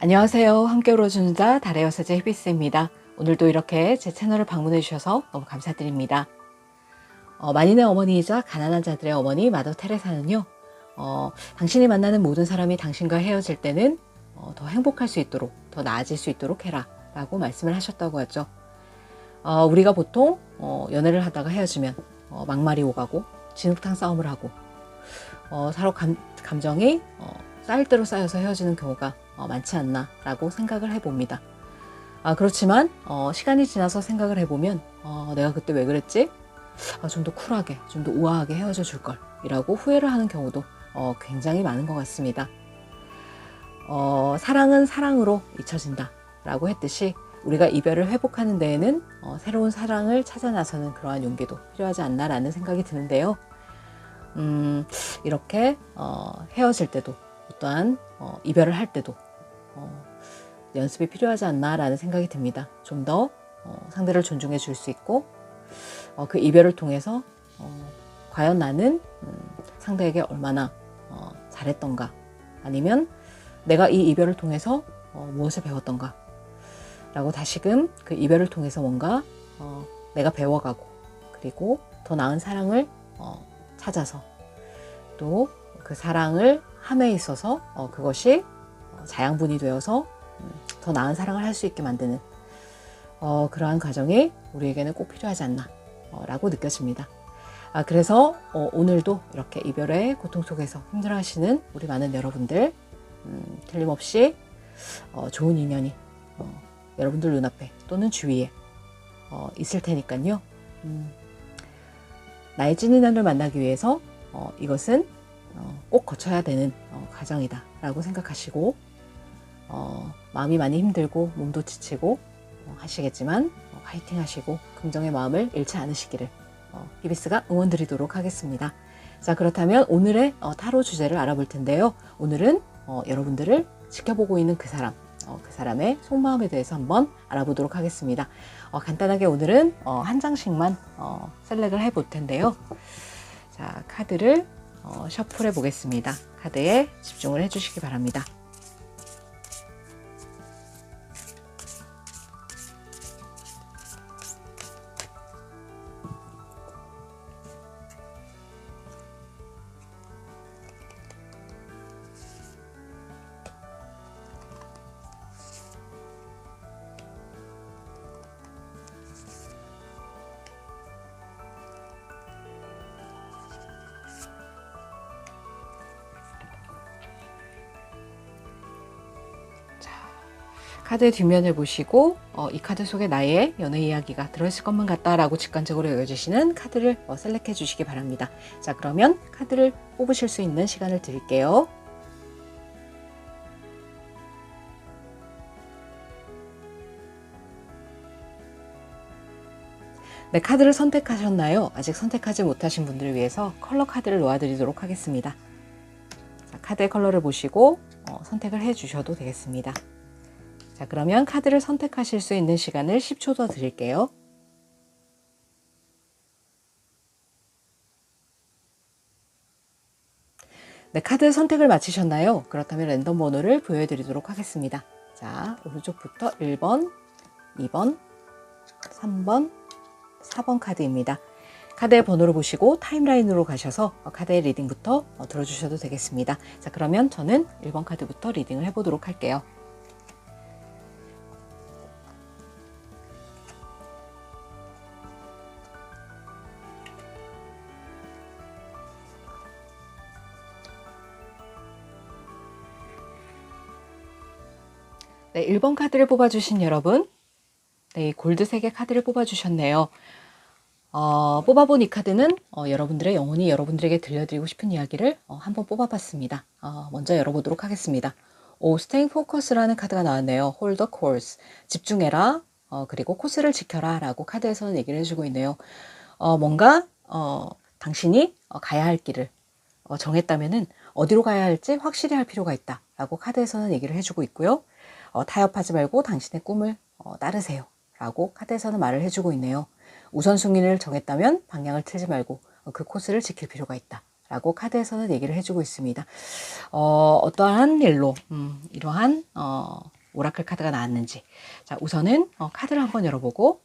안녕하세요. 함께 울어주는 자 달의 여사제 히비스입니다. 오늘도 이렇게 제 채널을 방문해 주셔서 너무 감사드립니다. 만인의 어머니이자 가난한 자들의 어머니 마더 테레사는요. 당신이 만나는 모든 사람이 당신과 헤어질 때는 더 행복할 수 있도록, 더 나아질 수 있도록 해라 라고 말씀을 하셨다고 하죠. 우리가 보통 연애를 하다가 헤어지면 막말이 오가고 진흙탕 싸움을 하고 서로 감정이 쌓일 대로 쌓여서 헤어지는 경우가 많지 않나 라고 생각을 해봅니다. 그렇지만 시간이 지나서 생각을 해보면 내가 그때 왜 그랬지? 좀 더 쿨하게, 좀 더 우아하게 헤어져 줄걸 이라고 후회를 하는 경우도 굉장히 많은 것 같습니다. 사랑은 사랑으로 잊혀진다 라고 했듯이 우리가 이별을 회복하는 데에는 새로운 사랑을 찾아 나서는 그러한 용기도 필요하지 않나 라는 생각이 드는데요. 이렇게 헤어질 때도 또한 이별을 할 때도 연습이 필요하지 않나 라는 생각이 듭니다. 좀 더 상대를 존중해 줄 수 있고 그 이별을 통해서 과연 나는 상대에게 얼마나 잘했던가, 아니면 내가 이 이별을 통해서 무엇을 배웠던가 라고 다시금 그 이별을 통해서 뭔가 내가 배워가고, 그리고 더 나은 사랑을 찾아서 또 그 사랑을 함에 있어서 그것이 자양분이 되어서 더 나은 사랑을 할 수 있게 만드는 그러한 과정이 우리에게는 꼭 필요하지 않나 라고 느껴집니다. 그래서 오늘도 이렇게 이별의 고통 속에서 힘들어하시는 우리 많은 여러분들, 틀림없이 좋은 인연이 여러분들 눈앞에 또는 주위에 있을 테니까요. 나의 찐 인연을 만나기 위해서 이것은 꼭 거쳐야 되는 과정이다 라고 생각하시고, 마음이 많이 힘들고 몸도 지치고 하시겠지만 화이팅 하시고 긍정의 마음을 잃지 않으시기를 히비스가 응원 드리도록 하겠습니다. 자, 그렇다면 오늘의 타로 주제를 알아볼 텐데요. 오늘은 여러분들을 지켜보고 있는 그 사람, 그 사람의 속마음에 대해서 한번 알아보도록 하겠습니다. 간단하게 오늘은 한 장씩만 셀렉을 해볼 텐데요. 자, 카드를 셔플해 보겠습니다. 카드에 집중을 해주시기 바랍니다. 카드의 뒷면을 보시고 이 카드 속에 나의 연애 이야기가 들어있을 것만 같다라고 직관적으로 여겨지시는 카드를 셀렉해 주시기 바랍니다. 자, 그러면 카드를 뽑으실 수 있는 시간을 드릴게요. 네, 카드를 선택하셨나요? 아직 선택하지 못하신 분들을 위해서 컬러 카드를 놓아드리도록 하겠습니다. 자, 카드의 컬러를 보시고 선택을 해 주셔도 되겠습니다. 자, 그러면 카드를 선택하실 수 있는 시간을 10초 더 드릴게요. 네, 카드 선택을 마치셨나요? 그렇다면 랜덤 번호를 보여드리도록 하겠습니다. 자, 오른쪽부터 1번, 2번, 3번, 4번 카드입니다. 카드의 번호를 보시고 타임라인으로 가셔서 카드의 리딩부터 들어주셔도 되겠습니다. 자, 그러면 저는 1번 카드부터 리딩을 해보도록 할게요. 네, 1번 카드를 뽑아주신 여러분, 네, 골드색의 카드를 뽑아주셨네요. 뽑아본 이 카드는 여러분들의 영혼이 여러분들에게 들려드리고 싶은 이야기를 한번 뽑아봤습니다. 먼저 열어보도록 하겠습니다. Staying Focus라는 카드가 나왔네요. Hold the course, 집중해라, 그리고 코스를 지켜라 라고 카드에서는 얘기를 해주고 있네요. 뭔가 당신이 가야 할 길을 정했다면은 어디로 가야 할지 확실히 할 필요가 있다 라고 카드에서는 얘기를 해주고 있고요. 타협하지 말고 당신의 꿈을 따르세요 라고 카드에서는 말을 해주고 있네요. 우선순위를 정했다면 방향을 틀지 말고 그 코스를 지킬 필요가 있다 라고 카드에서는 얘기를 해주고 있습니다. 어떠한 일로 이러한 오라클 카드가 나왔는지, 자 우선은 카드를 한번 열어보고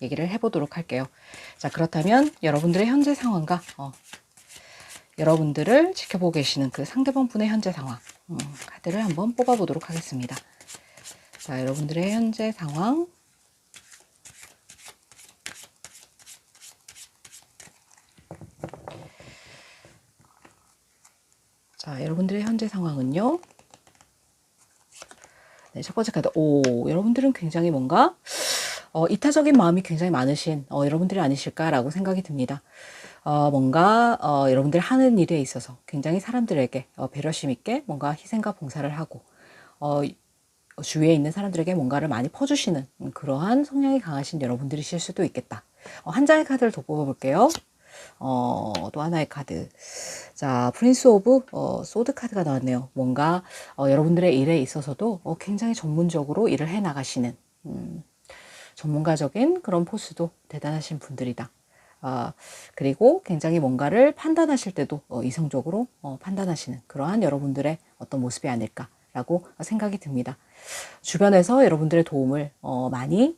얘기를 해보도록 할게요. 자 그렇다면 여러분들의 현재 상황과 여러분들을 지켜보고 계시는 그 상대방 분의 현재 상황, 카드를 한번 뽑아보도록 하겠습니다. 자 여러분들의 현재 상황, 자 여러분들의 현재 상황은요, 네, 첫 번째 카드, 여러분들은 굉장히 뭔가 이타적인 마음이 굉장히 많으신 여러분들이 아니실까라고 생각이 듭니다. 뭔가 여러분들 하는 일에 있어서 굉장히 사람들에게 배려심 있게 뭔가 희생과 봉사를 하고 주위에 있는 사람들에게 뭔가를 많이 퍼주시는 그러한 성향이 강하신 여러분들이실 수도 있겠다. 한 장의 카드를 더 뽑아볼게요. 또 하나의 카드. 자, 프린스 오브 소드 카드가 나왔네요. 뭔가 여러분들의 일에 있어서도 굉장히 전문적으로 일을 해 나가시는 전문가적인 그런 포스도 대단하신 분들이다. 그리고 굉장히 뭔가를 판단하실 때도 이성적으로 판단하시는 그러한 여러분들의 어떤 모습이 아닐까라고 생각이 듭니다. 주변에서 여러분들의 도움을 많이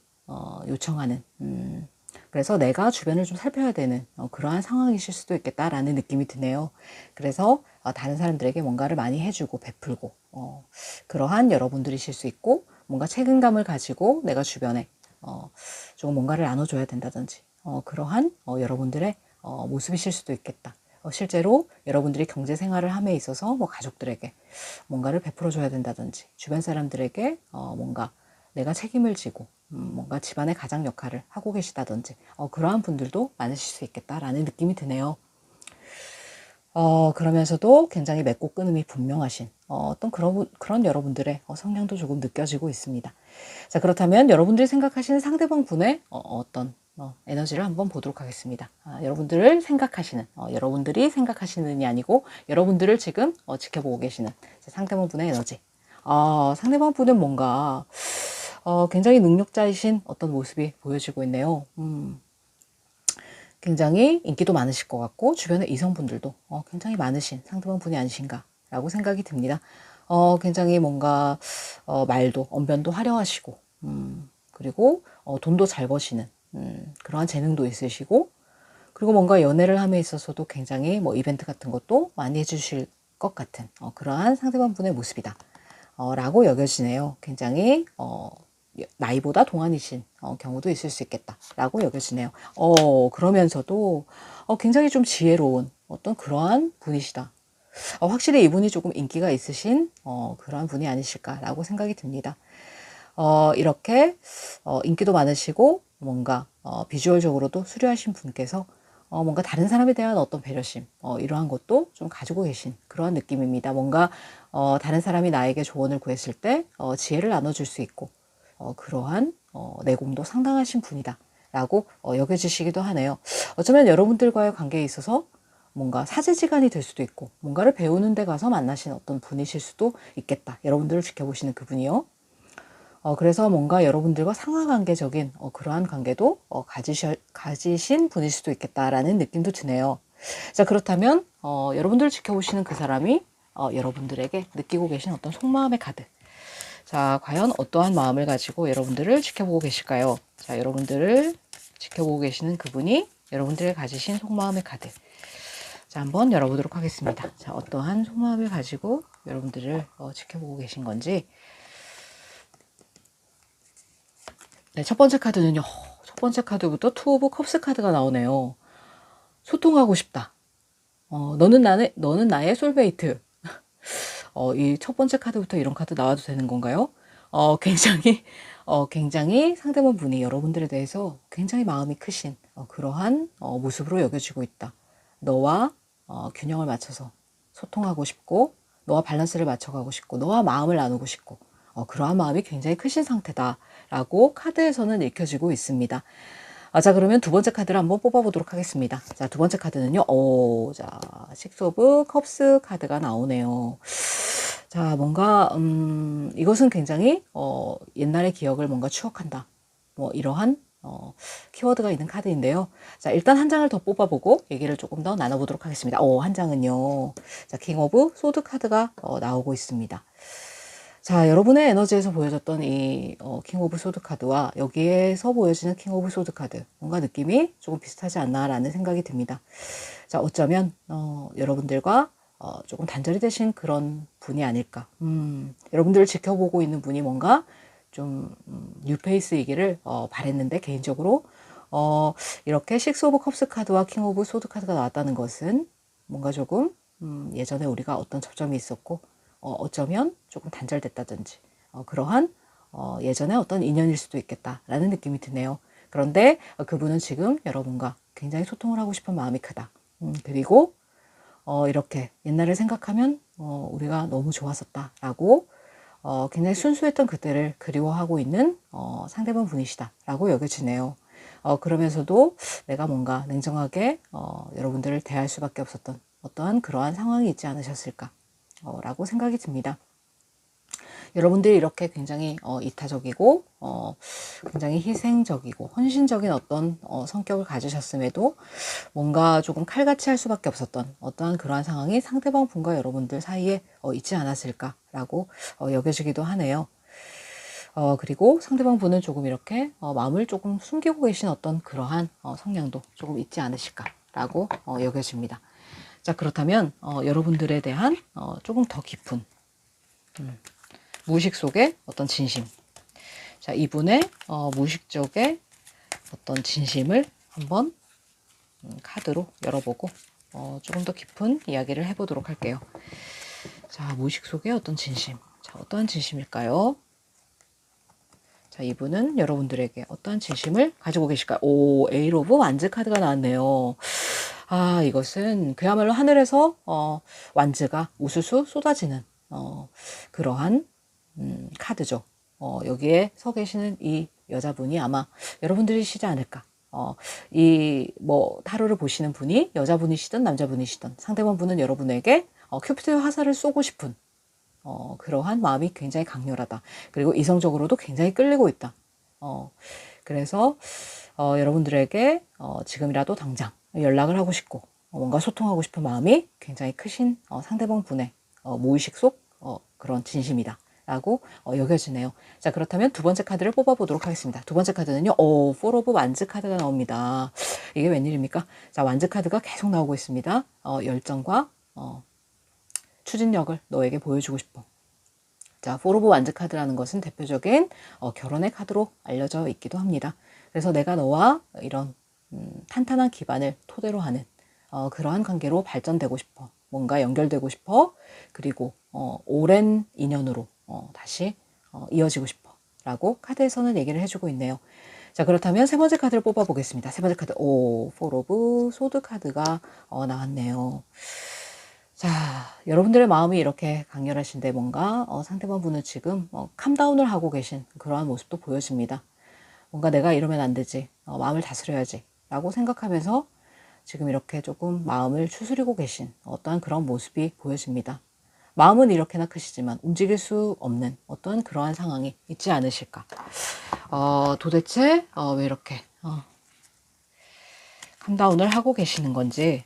요청하는, 그래서 내가 주변을 좀 살펴야 되는 그러한 상황이실 수도 있겠다라는 느낌이 드네요. 그래서 다른 사람들에게 뭔가를 많이 해주고 베풀고 그러한 여러분들이실 수 있고, 뭔가 책임감을 가지고 내가 주변에 조금 뭔가를 나눠줘야 된다든지 그러한 여러분들의 모습이실 수도 있겠다. 실제로 여러분들이 경제 생활을 함에 있어서 뭐 가족들에게 뭔가를 베풀어 줘야 된다든지, 주변 사람들에게 뭔가 내가 책임을 지고 뭔가 집안의 가장 역할을 하고 계시다든지 그러한 분들도 많으실 수 있겠다라는 느낌이 드네요. 그러면서도 굉장히 맺고 끊음이 분명하신 어떤 그런 여러분들의 성향도 조금 느껴지고 있습니다. 자, 그렇다면 여러분들이 생각하시는 상대방 분의 어떤 에너지를 한번 보도록 하겠습니다. 여러분들을 생각하시는, 여러분들이 생각하시는이 아니고 여러분들을 지금 지켜보고 계시는 상대방 분의 에너지. 상대방 분은 뭔가 굉장히 능력자이신 어떤 모습이 보여지고 있네요. 굉장히 인기도 많으실 것 같고 주변에 이성분들도 굉장히 많으신 상대방 분이 아니신가 라고 생각이 듭니다. 굉장히 뭔가 말도 언변도 화려하시고 그리고 돈도 잘 버시는 그러한 재능도 있으시고, 그리고 뭔가 연애를 함에 있어서도 굉장히 뭐 이벤트 같은 것도 많이 해주실 것 같은 그러한 상대방 분의 모습이다 라고 여겨지네요. 굉장히 나이보다 동안이신 경우도 있을 수 있겠다라고 여겨지네요. 그러면서도 굉장히 좀 지혜로운 어떤 그러한 분이시다. 확실히 이분이 조금 인기가 있으신 그러한 분이 아니실까라고 생각이 듭니다. 이렇게 인기도 많으시고 뭔가 비주얼적으로도 수려하신 분께서 뭔가 다른 사람에 대한 어떤 배려심 이러한 것도 좀 가지고 계신 그러한 느낌입니다. 뭔가 다른 사람이 나에게 조언을 구했을 때 지혜를 나눠줄 수 있고 그러한 내공도 상당하신 분이다 라고 여겨지시기도 하네요. 어쩌면 여러분들과의 관계에 있어서 뭔가 사제지간이 될 수도 있고 뭔가를 배우는 데 가서 만나신 어떤 분이실 수도 있겠다. 여러분들을 지켜보시는 그분이요. 그래서 뭔가 여러분들과 상하관계적인 그러한 관계도 가지신 분일 수도 있겠다라는 느낌도 드네요. 자, 그렇다면 여러분들을 지켜보시는 그 사람이 여러분들에게 느끼고 계신 어떤 속마음의 카드. 자, 과연 어떠한 마음을 가지고 여러분들을 지켜보고 계실까요? 자, 여러분들을 지켜보고 계시는 그분이 여러분들의 가지신 속마음의 카드. 자, 한번 열어보도록 하겠습니다. 자, 어떠한 속마음을 가지고 여러분들을 지켜보고 계신 건지. 네, 첫 번째 카드는요. 첫 번째 카드부터 투 오브 컵스 카드가 나오네요. 소통하고 싶다. 너는 나의 솔메이트. 이 첫 번째 카드부터 이런 카드 나와도 되는 건가요? 굉장히 상대방 분이 여러분들에 대해서 굉장히 마음이 크신 그러한 모습으로 여겨지고 있다. 너와 균형을 맞춰서 소통하고 싶고, 너와 밸런스를 맞춰가고 싶고, 너와 마음을 나누고 싶고, 그러한 마음이 굉장히 크신 상태다라고 카드에서는 읽혀지고 있습니다. 자, 그러면 두 번째 카드를 한번 뽑아보도록 하겠습니다. 자, 두 번째 카드는요. 자, 식스 오브 컵스 카드가 나오네요. 자, 뭔가 이것은 굉장히 옛날의 기억을 뭔가 추억한다. 뭐 이러한 키워드가 있는 카드인데요. 자, 일단 한 장을 더 뽑아보고 얘기를 조금 더 나눠보도록 하겠습니다. 한 장은요. 자, 킹 오브 소드 카드가 나오고 있습니다. 자, 여러분의 에너지에서 보여졌던 이 킹 오브 소드 카드와 여기에서 보여지는 킹 오브 소드 카드, 뭔가 느낌이 조금 비슷하지 않나라는 생각이 듭니다. 자, 어쩌면 여러분들과 조금 단절이 되신 그런 분이 아닐까. 여러분들을 지켜보고 있는 분이 뭔가 좀 뉴페이스이기를 바랬는데, 개인적으로 이렇게 식스 오브 컵스 카드와 킹 오브 소드 카드가 나왔다는 것은 뭔가 조금 예전에 우리가 어떤 접점이 있었고 어쩌면 조금 단절됐다든지 그러한 예전에 어떤 인연일 수도 있겠다라는 느낌이 드네요. 그런데 그분은 지금 여러분과 굉장히 소통을 하고 싶은 마음이 크다. 그리고 이렇게 옛날을 생각하면 우리가 너무 좋았었다라고 굉장히 순수했던 그때를 그리워하고 있는 상대방 분이시다라고 여겨지네요. 그러면서도 내가 뭔가 냉정하게 여러분들을 대할 수밖에 없었던 어떠한 그러한 상황이 있지 않으셨을까 라고 생각이 듭니다. 여러분들이 이렇게 굉장히 이타적이고 굉장히 희생적이고 헌신적인 어떤 성격을 가지셨음에도 뭔가 조금 칼같이 할 수밖에 없었던 어떠한 그러한 상황이 상대방 분과 여러분들 사이에 있지 않았을까라고 여겨지기도 하네요. 그리고 상대방 분은 조금 이렇게 마음을 조금 숨기고 계신 어떤 그러한 성향도 조금 있지 않으실까라고 여겨집니다. 자, 그렇다면 여러분들에 대한 조금 더 깊은 무의식 속의 어떤 진심, 자, 이분의 무의식적의 어떤 진심을 한번 카드로 열어보고 조금 더 깊은 이야기를 해보도록 할게요. 자, 무의식 속의 어떤 진심, 자, 어떠한 진심일까요? 자, 이분은 여러분들에게 어떠한 진심을 가지고 계실까요? 에일 오브 완즈 카드가 나왔네요. 아, 이것은 그야말로 하늘에서 완즈가 우수수 쏟아지는 그러한 카드죠. 여기에 서 계시는 이 여자분이 아마 여러분들이시지 않을까. 이 타로를 보시는 분이 여자분이시든 남자분이시든 상대방 분은 여러분에게 큐피드의 화살을 쏘고 싶은 그러한 마음이 굉장히 강렬하다. 그리고 이성적으로도 굉장히 끌리고 있다. 그래서 여러분들에게 지금이라도 당장 연락을 하고 싶고 뭔가 소통하고 싶은 마음이 굉장히 크신 상대방 분의 무의식 속 그런 진심이다 라고 여겨지네요. 자, 그렇다면 두 번째 카드를 뽑아보도록 하겠습니다. 두 번째 카드는요, 포 오브 완즈 카드가 나옵니다. 이게 웬일입니까? 자, 완즈 카드가 계속 나오고 있습니다. 열정과 추진력을 너에게 보여주고 싶어. 자, 포 오브 완즈 카드라는 것은 대표적인 결혼의 카드로 알려져 있기도 합니다. 그래서 내가 너와 이런 탄탄한 기반을 토대로 하는 그러한 관계로 발전되고 싶어. 뭔가 연결되고 싶어. 그리고 오랜 인연으로 다시 이어지고 싶어 라고 카드에서는 얘기를 해주고 있네요. 자, 그렇다면 세 번째 카드를 뽑아보겠습니다. 세 번째 카드, 포 오브 소드 카드가 나왔네요. 자, 여러분들의 마음이 이렇게 강렬하신데 뭔가 상대방 분은 지금 캄다운을 하고 계신 그러한 모습도 보여집니다. 뭔가 내가 이러면 안 되지, 마음을 다스려야지 라고 생각하면서 지금 이렇게 조금 마음을 추스리고 계신 어떠한 그런 모습이 보여집니다. 마음은 이렇게나 크시지만 움직일 수 없는 어떤 그러한 상황이 있지 않으실까. 도대체 왜 이렇게 캄다운을 하고 계시는 건지,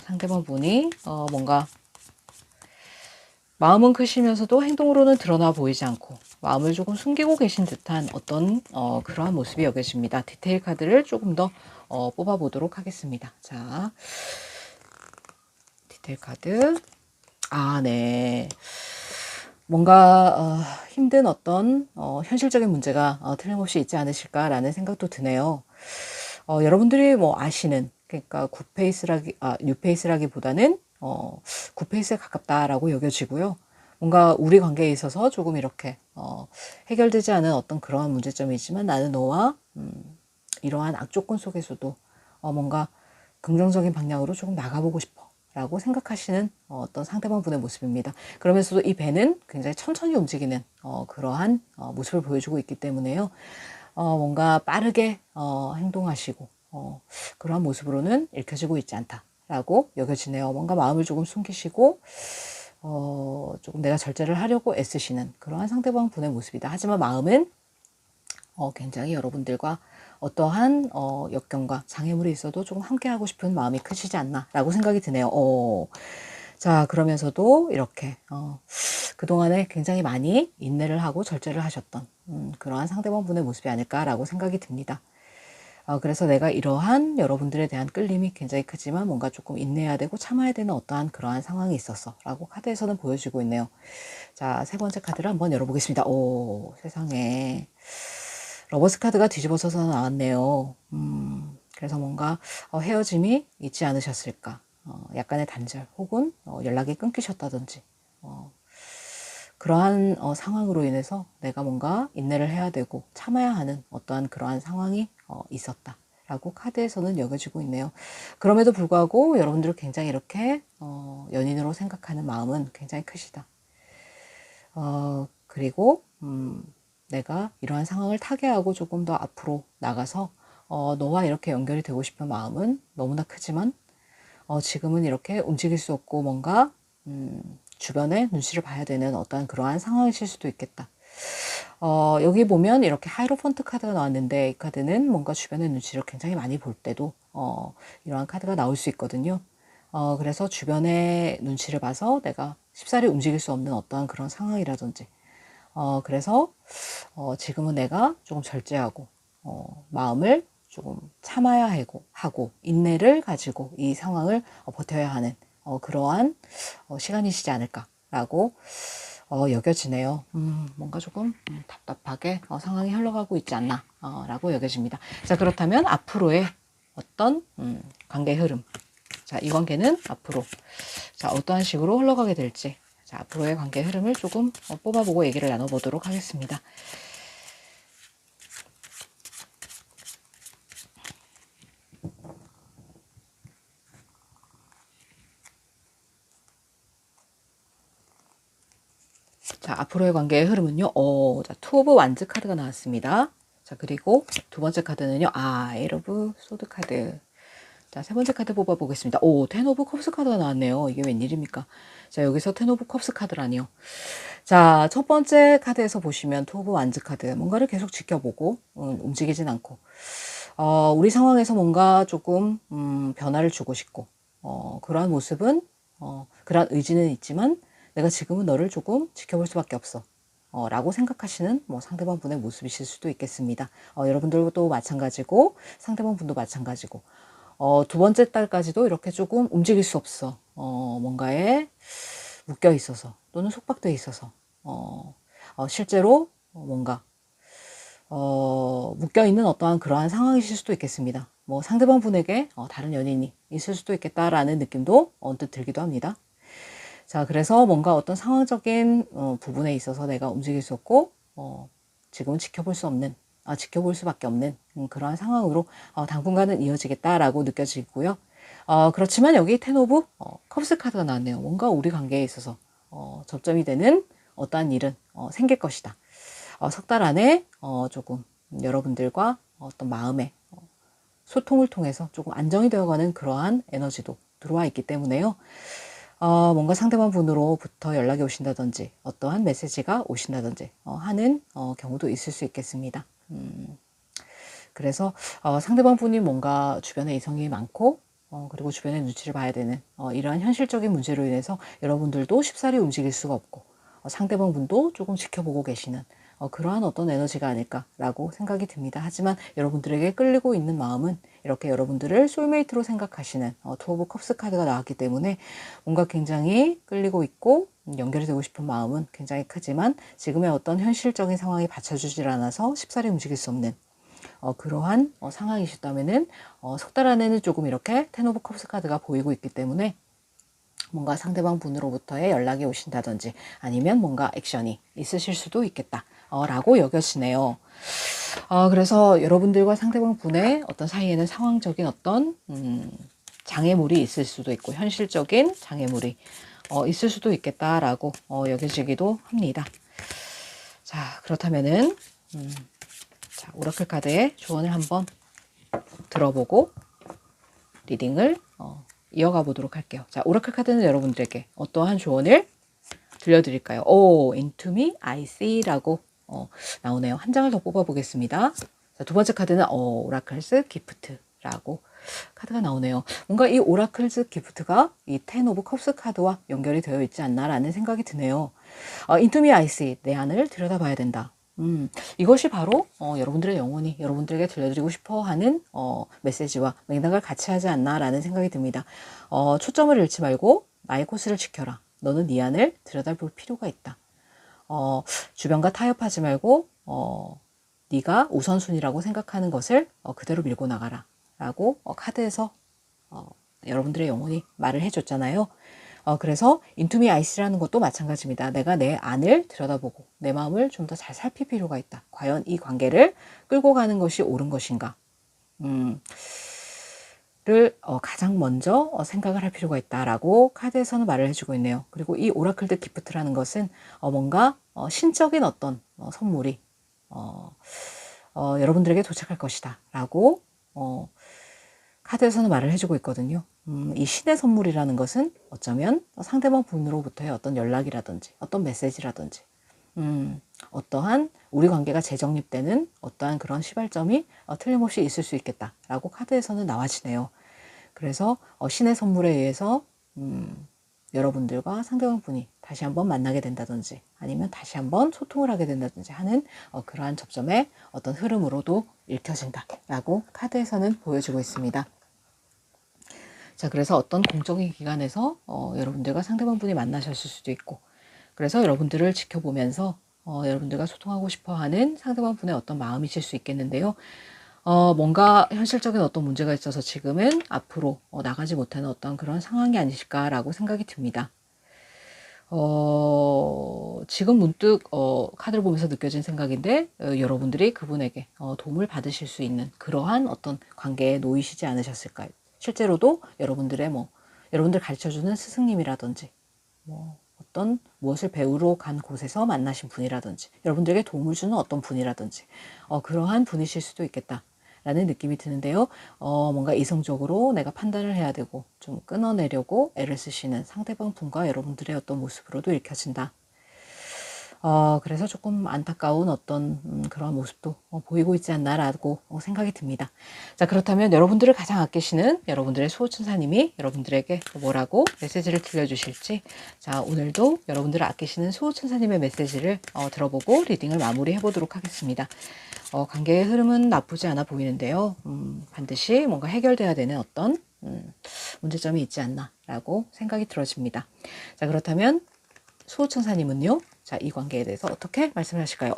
상대방 분이 뭔가 마음은 크시면서도 행동으로는 드러나 보이지 않고 마음을 조금 숨기고 계신 듯한 어떤 그러한 모습이 여겨집니다. 디테일 카드를 조금 더 뽑아보도록 하겠습니다. 자, 디테일 카드. 네. 뭔가 힘든 어떤 현실적인 문제가 틀림없이 있지 않으실까라는 생각도 드네요. 여러분들이 아시는, 그러니까 뉴페이스라기보다는 굿페이스에 가깝다라고 여겨지고요. 뭔가 우리 관계에 있어서 조금 이렇게 해결되지 않은 어떤 그러한 문제점이 있지만 나는 너와 이러한 악조건 속에서도 뭔가 긍정적인 방향으로 조금 나가보고 싶어 라고 생각하시는 어떤 상대방 분의 모습입니다. 그러면서도 이 배는 굉장히 천천히 움직이는 그러한 모습을 보여주고 있기 때문에요. 뭔가 빠르게 행동하시고 그러한 모습으로는 읽혀지고 있지 않다라고 여겨지네요. 뭔가 마음을 조금 숨기시고 조금 내가 절제를 하려고 애쓰시는 그러한 상대방 분의 모습이다. 하지만 마음은 굉장히 여러분들과 어떠한 역경과 장애물이 있어도 조금 함께하고 싶은 마음이 크시지 않나 라고 생각이 드네요. 자, 그러면서도 이렇게 그동안에 굉장히 많이 인내를 하고 절제를 하셨던 그러한 상대방 분의 모습이 아닐까라고 생각이 듭니다. 그래서 내가 이러한 여러분들에 대한 끌림이 굉장히 크지만 뭔가 조금 인내해야 되고 참아야 되는 어떠한 그러한 상황이 있었어 라고 카드에서는 보여주고 있네요. 자, 세 번째 카드를 한번 열어보겠습니다. 오, 세상에. 러버스 카드가 뒤집어져서 나왔네요. 그래서 뭔가 헤어짐이 있지 않으셨을까. 약간의 단절 혹은 연락이 끊기셨다든지 그러한 상황으로 인해서 내가 뭔가 인내를 해야 되고 참아야 하는 어떠한 그러한 상황이 있었다 라고 카드에서는 여겨지고 있네요. 그럼에도 불구하고 여러분들을 굉장히 이렇게 연인으로 생각하는 마음은 굉장히 크시다. 그리고 내가 이러한 상황을 타개하고 조금 더 앞으로 나가서 너와 이렇게 연결이 되고 싶은 마음은 너무나 크지만 지금은 이렇게 움직일 수 없고 뭔가 주변에 눈치를 봐야 되는 어떠한 그러한 상황이실 수도 있겠다. 여기 보면 이렇게 하이로펀트 카드가 나왔는데 이 카드는 뭔가 주변의 눈치를 굉장히 많이 볼 때도 이러한 카드가 나올 수 있거든요. 그래서 주변의 눈치를 봐서 내가 쉽사리 움직일 수 없는 어떠한 그런 상황이라든지 그래서 지금은 내가 조금 절제하고 마음을 조금 참아야 하고 인내를 가지고 이 상황을 버텨야 하는 그러한 시간이시지 않을까라고 여겨지네요. 뭔가 조금 답답하게 상황이 흘러가고 있지 않나 라고 여겨집니다. 자, 그렇다면 앞으로의 어떤 관계 흐름, 자, 이 관계는 앞으로 자, 어떠한 식으로 흘러가게 될지, 자, 앞으로의 관계 흐름을 조금 뽑아보고 얘기를 나눠보도록 하겠습니다. 자, 앞으로의 관계의 흐름은요. 자, 투 오브 완즈 카드가 나왔습니다. 자, 그리고 두 번째 카드는요. 에이트 오브 소드 카드. 자, 세 번째 카드 뽑아보겠습니다. 텐 오브 컵스 카드가 나왔네요. 이게 웬일입니까? 자, 여기서 텐 오브 컵스 카드라니요. 자, 첫 번째 카드에서 보시면 투 오브 완즈 카드. 뭔가를 계속 지켜보고 움직이진 않고 우리 상황에서 뭔가 조금 변화를 주고 싶고 그러한 모습은 그러한 의지는 있지만 내가 지금은 너를 조금 지켜볼 수밖에 없어 라고 생각하시는 상대방 분의 모습이실 수도 있겠습니다. 여러분들도 마찬가지고 상대방 분도 마찬가지고 두 번째 달까지도 이렇게 조금 움직일 수 없어 뭔가에 묶여 있어서 또는 속박되어 있어서 실제로 뭔가 묶여있는 어떠한 그러한 상황이실 수도 있겠습니다. 상대방 분에게 다른 연인이 있을 수도 있겠다라는 느낌도 언뜻 들기도 합니다. 자, 그래서 뭔가 어떤 상황적인 부분에 있어서 내가 움직일 수 없고 지금은 지켜볼 수밖에 없는 그러한 상황으로 당분간은 이어지겠다라고 느껴지고요. 그렇지만 여기 텐 오브 컵스 카드가 나왔네요. 뭔가 우리 관계에 있어서 접점이 되는 어떠한 일은 생길 것이다. 석 달 안에 조금 여러분들과 어떤 마음의 소통을 통해서 조금 안정이 되어가는 그러한 에너지도 들어와 있기 때문에요. 뭔가 상대방 분으로부터 연락이 오신다든지 어떠한 메시지가 오신다든지 하는 경우도 있을 수 있겠습니다. 그래서 상대방 분이 뭔가 주변에 이성이 많고 그리고 주변에 눈치를 봐야 되는 이러한 현실적인 문제로 인해서 여러분들도 쉽사리 움직일 수가 없고 상대방 분도 조금 지켜보고 계시는 그러한 어떤 에너지가 아닐까라고 생각이 듭니다. 하지만 여러분들에게 끌리고 있는 마음은 이렇게 여러분들을 소울메이트로 생각하시는 투 오브 컵스 카드가 나왔기 때문에 뭔가 굉장히 끌리고 있고 연결이 되고 싶은 마음은 굉장히 크지만 지금의 어떤 현실적인 상황이 받쳐주질 않아서 쉽사리 움직일 수 없는 그러한 상황이셨다면은 석 달 안에는 조금 이렇게 텐 오브 컵스 카드가 보이고 있기 때문에 뭔가 상대방 분으로부터의 연락이 오신다든지 아니면 뭔가 액션이 있으실 수도 있겠다 라고 여겨지네요. 그래서 여러분들과 상대방 분의 어떤 사이에는 상황적인 어떤 장애물이 있을 수도 있고 현실적인 장애물이 있을 수도 있겠다라고 여겨지기도 합니다. 자, 그렇다면은 자, 오라클 카드의 조언을 한번 들어보고 리딩을 이어가 보도록 할게요. 자, 오라클 카드는 여러분들에게 어떠한 조언을 들려드릴까요? Into me, I see 라고 나오네요. 한 장을 더 뽑아 보겠습니다. 자, 두 번째 카드는 오라클스 기프트라고 카드가 나오네요. 뭔가 이 오라클스 기프트가 이 텐 오브 컵스 카드와 연결이 되어 있지 않나라는 생각이 드네요. Into me I see, 내 안을 들여다봐야 된다. 이것이 바로 여러분들의 영혼이 여러분들에게 들려드리고 싶어하는 메시지와 맥락을 같이 하지 않나라는 생각이 듭니다. 초점을 잃지 말고 나의 코스를 지켜라. 너는 네 안을 들여다볼 필요가 있다. 주변과 타협하지 말고 네가 우선순위라고 생각하는 것을 그대로 밀고 나가라 라고 카드에서 여러분들의 영혼이 말을 해줬잖아요. 그래서 Into me I see라는 것도 마찬가지입니다. 내가 내 안을 들여다보고 내 마음을 좀 더 잘 살필 필요가 있다. 과연 이 관계를 끌고 가는 것이 옳은 것인가? 를 가장 먼저 생각을 할 필요가 있다라고 카드에서는 말을 해주고 있네요. 그리고 이 오라클드 기프트라는 것은 뭔가 신적인 어떤 선물이 여러분들에게 도착할 것이다 라고 카드에서는 말을 해주고 있거든요. 이 신의 선물이라는 것은 어쩌면 상대방 분으로부터의 어떤 연락이라든지 어떤 메시지라든지 어떠한 우리 관계가 재정립되는 어떠한 그런 시발점이 틀림없이 있을 수 있겠다라고 카드에서는 나와지네요. 그래서 신의 선물에 의해서 여러분들과 상대방 분이 다시 한번 만나게 된다든지 아니면 다시 한번 소통을 하게 된다든지 하는 그러한 접점의 어떤 흐름으로도 읽혀진다라고 카드에서는 보여주고 있습니다. 자, 그래서 어떤 공적인 기관에서 여러분들과 상대방 분이 만나셨을 수도 있고 그래서 여러분들을 지켜보면서 여러분들과 소통하고 싶어하는 상대방 분의 어떤 마음이실 수 있겠는데요. 뭔가 현실적인 어떤 문제가 있어서 지금은 앞으로 나가지 못하는 어떤 그런 상황이 아니실까라고 생각이 듭니다. 지금 문득 카드를 보면서 느껴진 생각인데 여러분들이 그분에게 도움을 받으실 수 있는 그러한 어떤 관계에 놓이시지 않으셨을까요? 실제로도 여러분들 가르쳐주는 스승님이라든지 어떤 무엇을 배우러 간 곳에서 만나신 분이라든지 여러분들에게 도움을 주는 어떤 분이라든지 그러한 분이실 수도 있겠다 라는 느낌이 드는데요. 뭔가 이성적으로 내가 판단을 해야 되고 좀 끊어내려고 애를 쓰시는 상대방 분과 여러분들의 어떤 모습으로도 읽혀진다. 그래서 조금 안타까운 어떤 그런 모습도 보이고 있지 않나라고 생각이 듭니다. 자, 그렇다면 여러분들을 가장 아끼시는 여러분들의 수호천사님이 여러분들에게 뭐라고 메시지를 들려주실지 자, 오늘도 여러분들을 아끼시는 수호천사님의 메시지를 들어보고 리딩을 마무리해 보도록 하겠습니다. 관계의 흐름은 나쁘지 않아 보이는데요. 반드시 뭔가 해결돼야 되는 어떤 문제점이 있지 않나라고 생각이 들어집니다. 자, 그렇다면 수호천사님은요. 자, 이 관계에 대해서 어떻게 말씀을 하실까요?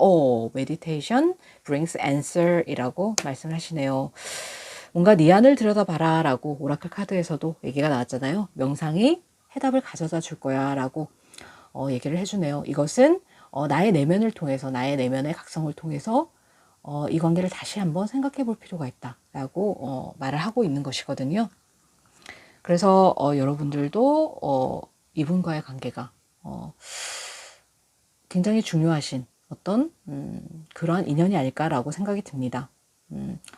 meditation brings answer 이라고 말씀을 하시네요. 뭔가 네 안을 들여다봐라 라고 오라클 카드에서도 얘기가 나왔잖아요. 명상이 해답을 가져다 줄 거야 라고 얘기를 해주네요. 이것은 나의 내면을 통해서 나의 내면의 각성을 통해서 이 관계를 다시 한번 생각해 볼 필요가 있다 라고 말을 하고 있는 것이거든요. 그래서 여러분들도 이분과의 관계가 굉장히 중요하신 어떤 그러한 인연이 아닐까라고 생각이 듭니다.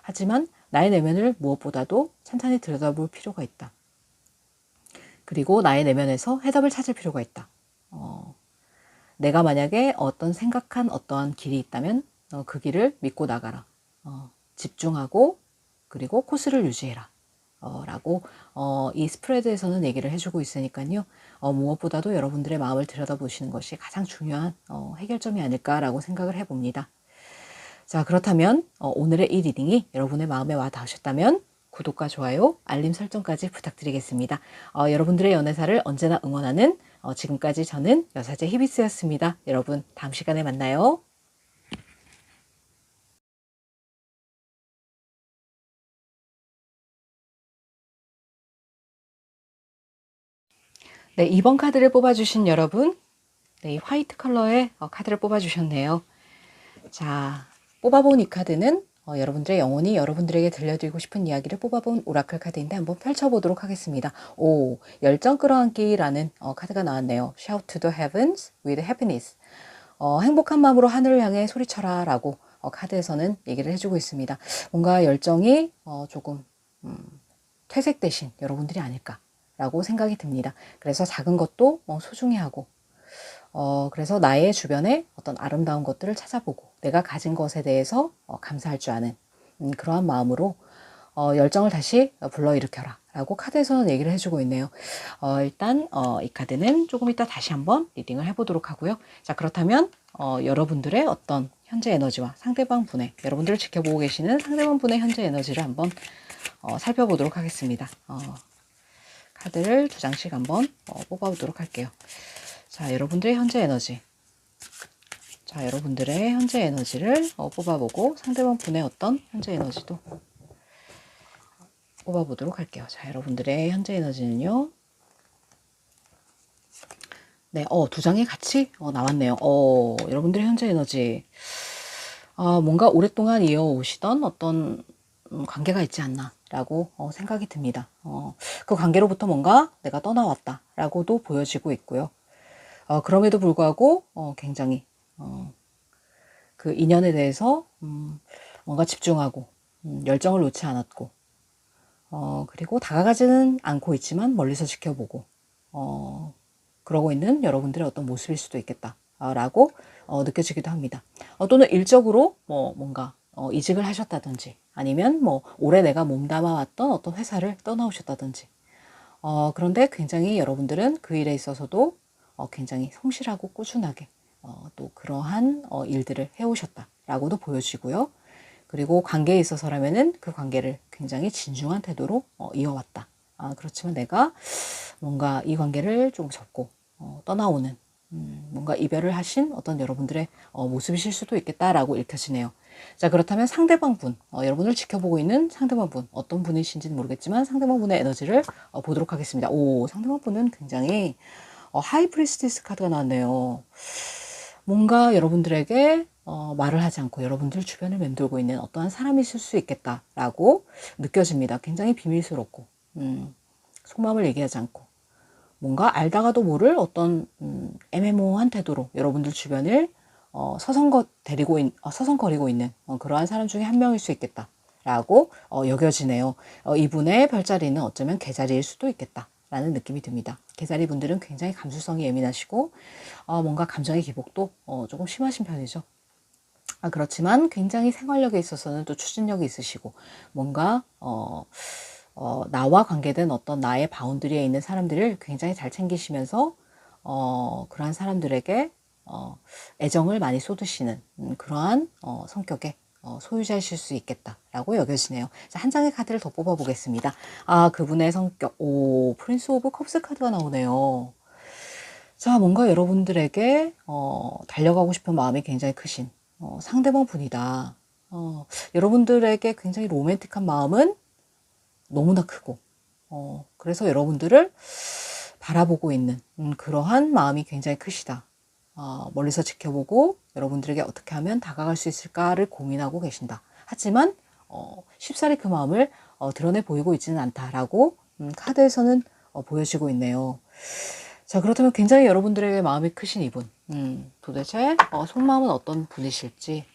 하지만 나의 내면을 무엇보다도 찬찬히 들여다볼 필요가 있다. 그리고 나의 내면에서 해답을 찾을 필요가 있다. 내가 만약에 어떤 생각한 어떠한 길이 있다면 그 길을 믿고 나가라. 집중하고 그리고 코스를 유지해라. 라고 이 스프레드에서는 얘기를 해주고 있으니까요. 무엇보다도 여러분들의 마음을 들여다보시는 것이 가장 중요한 해결점이 아닐까라고 생각을 해봅니다. 자, 그렇다면 오늘의 이 리딩이 여러분의 마음에 와 닿으셨다면 구독과 좋아요, 알림 설정까지 부탁드리겠습니다. 여러분들의 연애사를 언제나 응원하는 지금까지 저는 여사제 히비스였습니다. 여러분 다음 시간에 만나요. 네, 2번 카드를 뽑아주신 여러분, 네, 화이트 컬러의 카드를 뽑아주셨네요. 자, 뽑아본 이 카드는 여러분들의 영혼이 여러분들에게 들려드리고 싶은 이야기를 뽑아본 오라클 카드인데 한번 펼쳐보도록 하겠습니다. 열정 끌어안기라는 카드가 나왔네요. Shout to the heavens with happiness. 행복한 마음으로 하늘을 향해 소리쳐라 라고 카드에서는 얘기를 해주고 있습니다. 뭔가 열정이 조금 퇴색되신 여러분들이 아닐까 라고 생각이 듭니다. 그래서 작은 것도 소중히 하고 그래서 나의 주변에 어떤 아름다운 것들을 찾아보고 내가 가진 것에 대해서 감사할 줄 아는 그러한 마음으로 열정을 다시 불러일으켜라 라고 카드에서는 얘기를 해주고 있네요. 일단 이 카드는 조금 이따 다시 한번 리딩을 해보도록 하고요. 자, 그렇다면 여러분들의 어떤 현재 에너지와 상대방 분의, 여러분들을 지켜보고 계시는 상대방 분의 현재 에너지를 한번 살펴보도록 하겠습니다. 카드를 2장씩 한번 뽑아보도록 할게요. 자, 여러분들의 현재 에너지. 자, 여러분들의 현재 에너지를 뽑아보고 상대방 분의 어떤 현재 에너지도 뽑아보도록 할게요. 자, 여러분들의 현재 에너지는요. 네, 2장이 같이 나왔네요. 여러분들의 현재 에너지. 뭔가 오랫동안 이어오시던 어떤 관계가 있지 않나라고 생각이 듭니다. 그 관계로부터 뭔가 내가 떠나왔다라고도 보여지고 있고요. 그럼에도 불구하고 굉장히 그 인연에 대해서 뭔가 집중하고 열정을 놓지 않았고 그리고 다가가지는 않고 있지만 멀리서 지켜보고 그러고 있는 여러분들의 어떤 모습일 수도 있겠다라고 느껴지기도 합니다. 또는 일적으로 뭔가 이직을 하셨다든지 아니면 올해 내가 몸담아왔던 어떤 회사를 떠나오셨다든지 그런데 굉장히 여러분들은 그 일에 있어서도 굉장히 성실하고 꾸준하게 또 그러한 일들을 해오셨다라고도 보여지고요. 그리고 관계에 있어서라면은 그 관계를 굉장히 진중한 태도로 이어왔다. 그렇지만 내가 뭔가 이 관계를 좀 접고 떠나오는 뭔가 이별을 하신 어떤 여러분들의 모습이실 수도 있겠다라고 읽혀지네요. 자, 그렇다면 상대방 분, 여러분을 지켜보고 있는 상대방 분, 어떤 분이신지는 모르겠지만 상대방 분의 에너지를 보도록 하겠습니다. 상대방 분은 굉장히 하이 프리스티스 카드가 나왔네요. 뭔가 여러분들에게 말을 하지 않고 여러분들 주변을 맴돌고 있는 어떠한 사람이 있을 수 있겠다라고 느껴집니다. 굉장히 비밀스럽고 속마음을 얘기하지 않고 뭔가 알다가도 모를 어떤 애매모호한 태도로 여러분들 주변을 서성거리고 있는 그러한 사람 중에 한 명일 수 있겠다라고 여겨지네요. 이분의 별자리는 어쩌면 개자리일 수도 있겠다라는 느낌이 듭니다. 개자리 분들은 굉장히 감수성이 예민하시고 뭔가 감정의 기복도 조금 심하신 편이죠. 그렇지만 굉장히 생활력에 있어서는 또 추진력이 있으시고 뭔가 나와 관계된 어떤 나의 바운드리에 있는 사람들을 굉장히 잘 챙기시면서 그러한 사람들에게 애정을 많이 쏟으시는 그러한 성격의 소유자이실 수 있겠다라고 여겨지네요. 자, 한 장의 카드를 더 뽑아보겠습니다. 그분의 성격. 프린스 오브 컵스 카드가 나오네요. 자, 뭔가 여러분들에게 달려가고 싶은 마음이 굉장히 크신 상대방 분이다. 여러분들에게 굉장히 로맨틱한 마음은 너무나 크고 그래서 여러분들을 바라보고 있는 그러한 마음이 굉장히 크시다. 멀리서 지켜보고 여러분들에게 어떻게 하면 다가갈 수 있을까를 고민하고 계신다. 하지만 쉽사리 그 마음을 드러내 보이고 있지는 않다라고 카드에서는 보여지고 있네요. 자, 그렇다면 굉장히 여러분들에게 마음이 크신 이분 도대체 속마음은 어떤 분이실지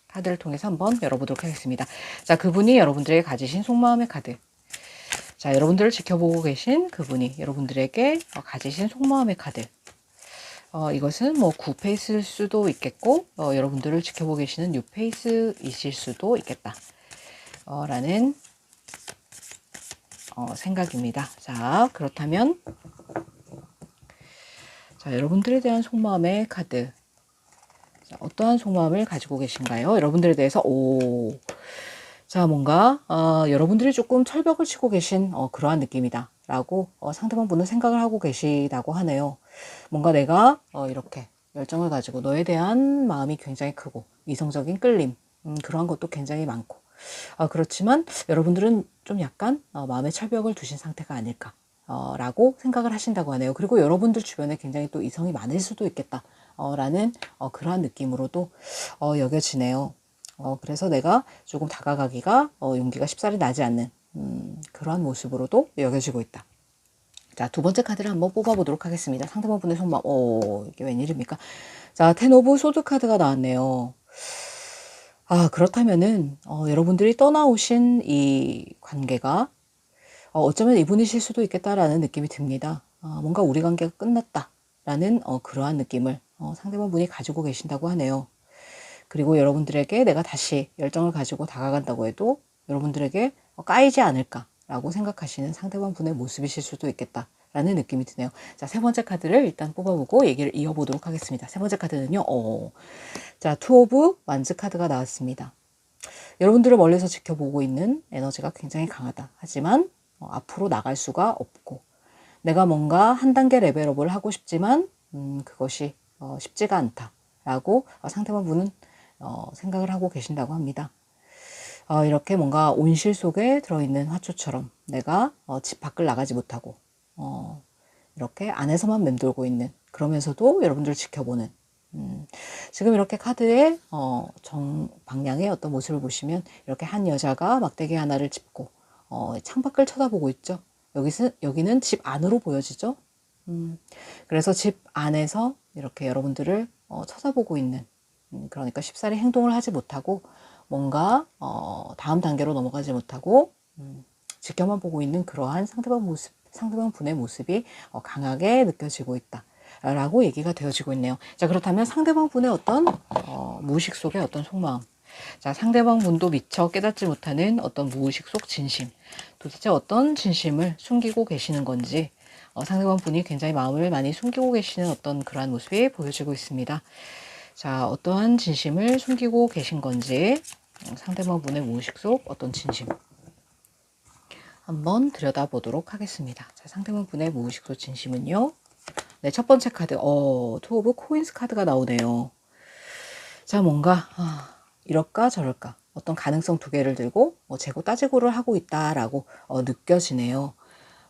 카드를 통해서 한번 열어보도록 하겠습니다. 자, 그분이 여러분들에게 가지신 속마음의 카드. 자, 여러분들을 지켜보고 계신 그분이 여러분들에게 가지신 속마음의 카드. 이것은 9페이스일 수도 있겠고 여러분들을 지켜보고 계시는 6페이스이실 수도 있겠다 라는 생각입니다. 자, 그렇다면 자, 여러분들에 대한 속마음의 카드. 자, 어떠한 속마음을 가지고 계신가요? 여러분들에 대해서 자, 뭔가 여러분들이 조금 철벽을 치고 계신 그러한 느낌이다 라고 상대방 분은 생각을 하고 계시다고 하네요. 뭔가 내가 이렇게 열정을 가지고 너에 대한 마음이 굉장히 크고 이성적인 끌림 그러한 것도 굉장히 많고 그렇지만 여러분들은 좀 약간 마음의 철벽을 두신 상태가 아닐까 라고 생각을 하신다고 하네요. 그리고 여러분들 주변에 굉장히 또 이성이 많을 수도 있겠다 라는 그러한 느낌으로도 여겨지네요. 그래서 내가 조금 다가가기가 용기가 쉽사리 나지 않는 그러한 모습으로도 여겨지고 있다. 자, 두 번째 카드를 한번 뽑아보도록 하겠습니다. 상대방 분의 속마음. 이게 웬일입니까? 자, 텐 오브 소드 카드가 나왔네요. 그렇다면은 여러분들이 떠나오신 이 관계가 어쩌면 이분이실 수도 있겠다라는 느낌이 듭니다. 뭔가 우리 관계가 끝났다라는 그러한 느낌을 상대방 분이 가지고 계신다고 하네요. 그리고 여러분들에게 내가 다시 열정을 가지고 다가간다고 해도 여러분들에게 까이지 않을까라고 생각하시는 상대방 분의 모습이실 수도 있겠다라는 느낌이 드네요. 자, 세 번째 카드를 일단 뽑아보고 얘기를 이어보도록 하겠습니다. 세 번째 카드는요. 자, 투 오브 완즈 카드가 나왔습니다. 여러분들을 멀리서 지켜보고 있는 에너지가 굉장히 강하다. 하지만 앞으로 나갈 수가 없고 내가 뭔가 한 단계 레벨업을 하고 싶지만 그것이 쉽지가 않다라고 상대방 분은 생각을 하고 계신다고 합니다. 이렇게 뭔가 온실 속에 들어있는 화초처럼 내가 집 밖을 나가지 못하고 이렇게 안에서만 맴돌고 있는, 그러면서도 여러분들을 지켜보는, 지금 이렇게 카드의 정방향의 어떤 모습을 보시면 이렇게 한 여자가 막대기 하나를 짚고 창밖을 쳐다보고 있죠. 여기는 집 안으로 보여지죠. 그래서 집 안에서 이렇게 여러분들을 쳐다보고 있는, 그러니까 쉽사리 행동을 하지 못하고 뭔가 다음 단계로 넘어가지 못하고 지켜만 보고 있는 그러한 상대방 분의 모습이 강하게 느껴지고 있다 라고 얘기가 되어지고 있네요. 자, 그렇다면 상대방 분의 어떤 무의식 속의 어떤 속마음, 자, 상대방 분도 미처 깨닫지 못하는 어떤 무의식 속 진심, 도대체 어떤 진심을 숨기고 계시는 건지, 상대방 분이 굉장히 마음을 많이 숨기고 계시는 어떤 그러한 모습이 보여지고 있습니다. 자, 어떠한 진심을 숨기고 계신 건지, 상대방 분의 무의식 속 어떤 진심 한번 들여다보도록 하겠습니다. 자, 상대방 분의 무의식 속 진심은요. 네, 첫 번째 카드, 투 오브 코인스 카드가 나오네요. 자, 뭔가 이럴까 저럴까 어떤 가능성 두 개를 들고 재고 따지고를 하고 있다라고 느껴지네요.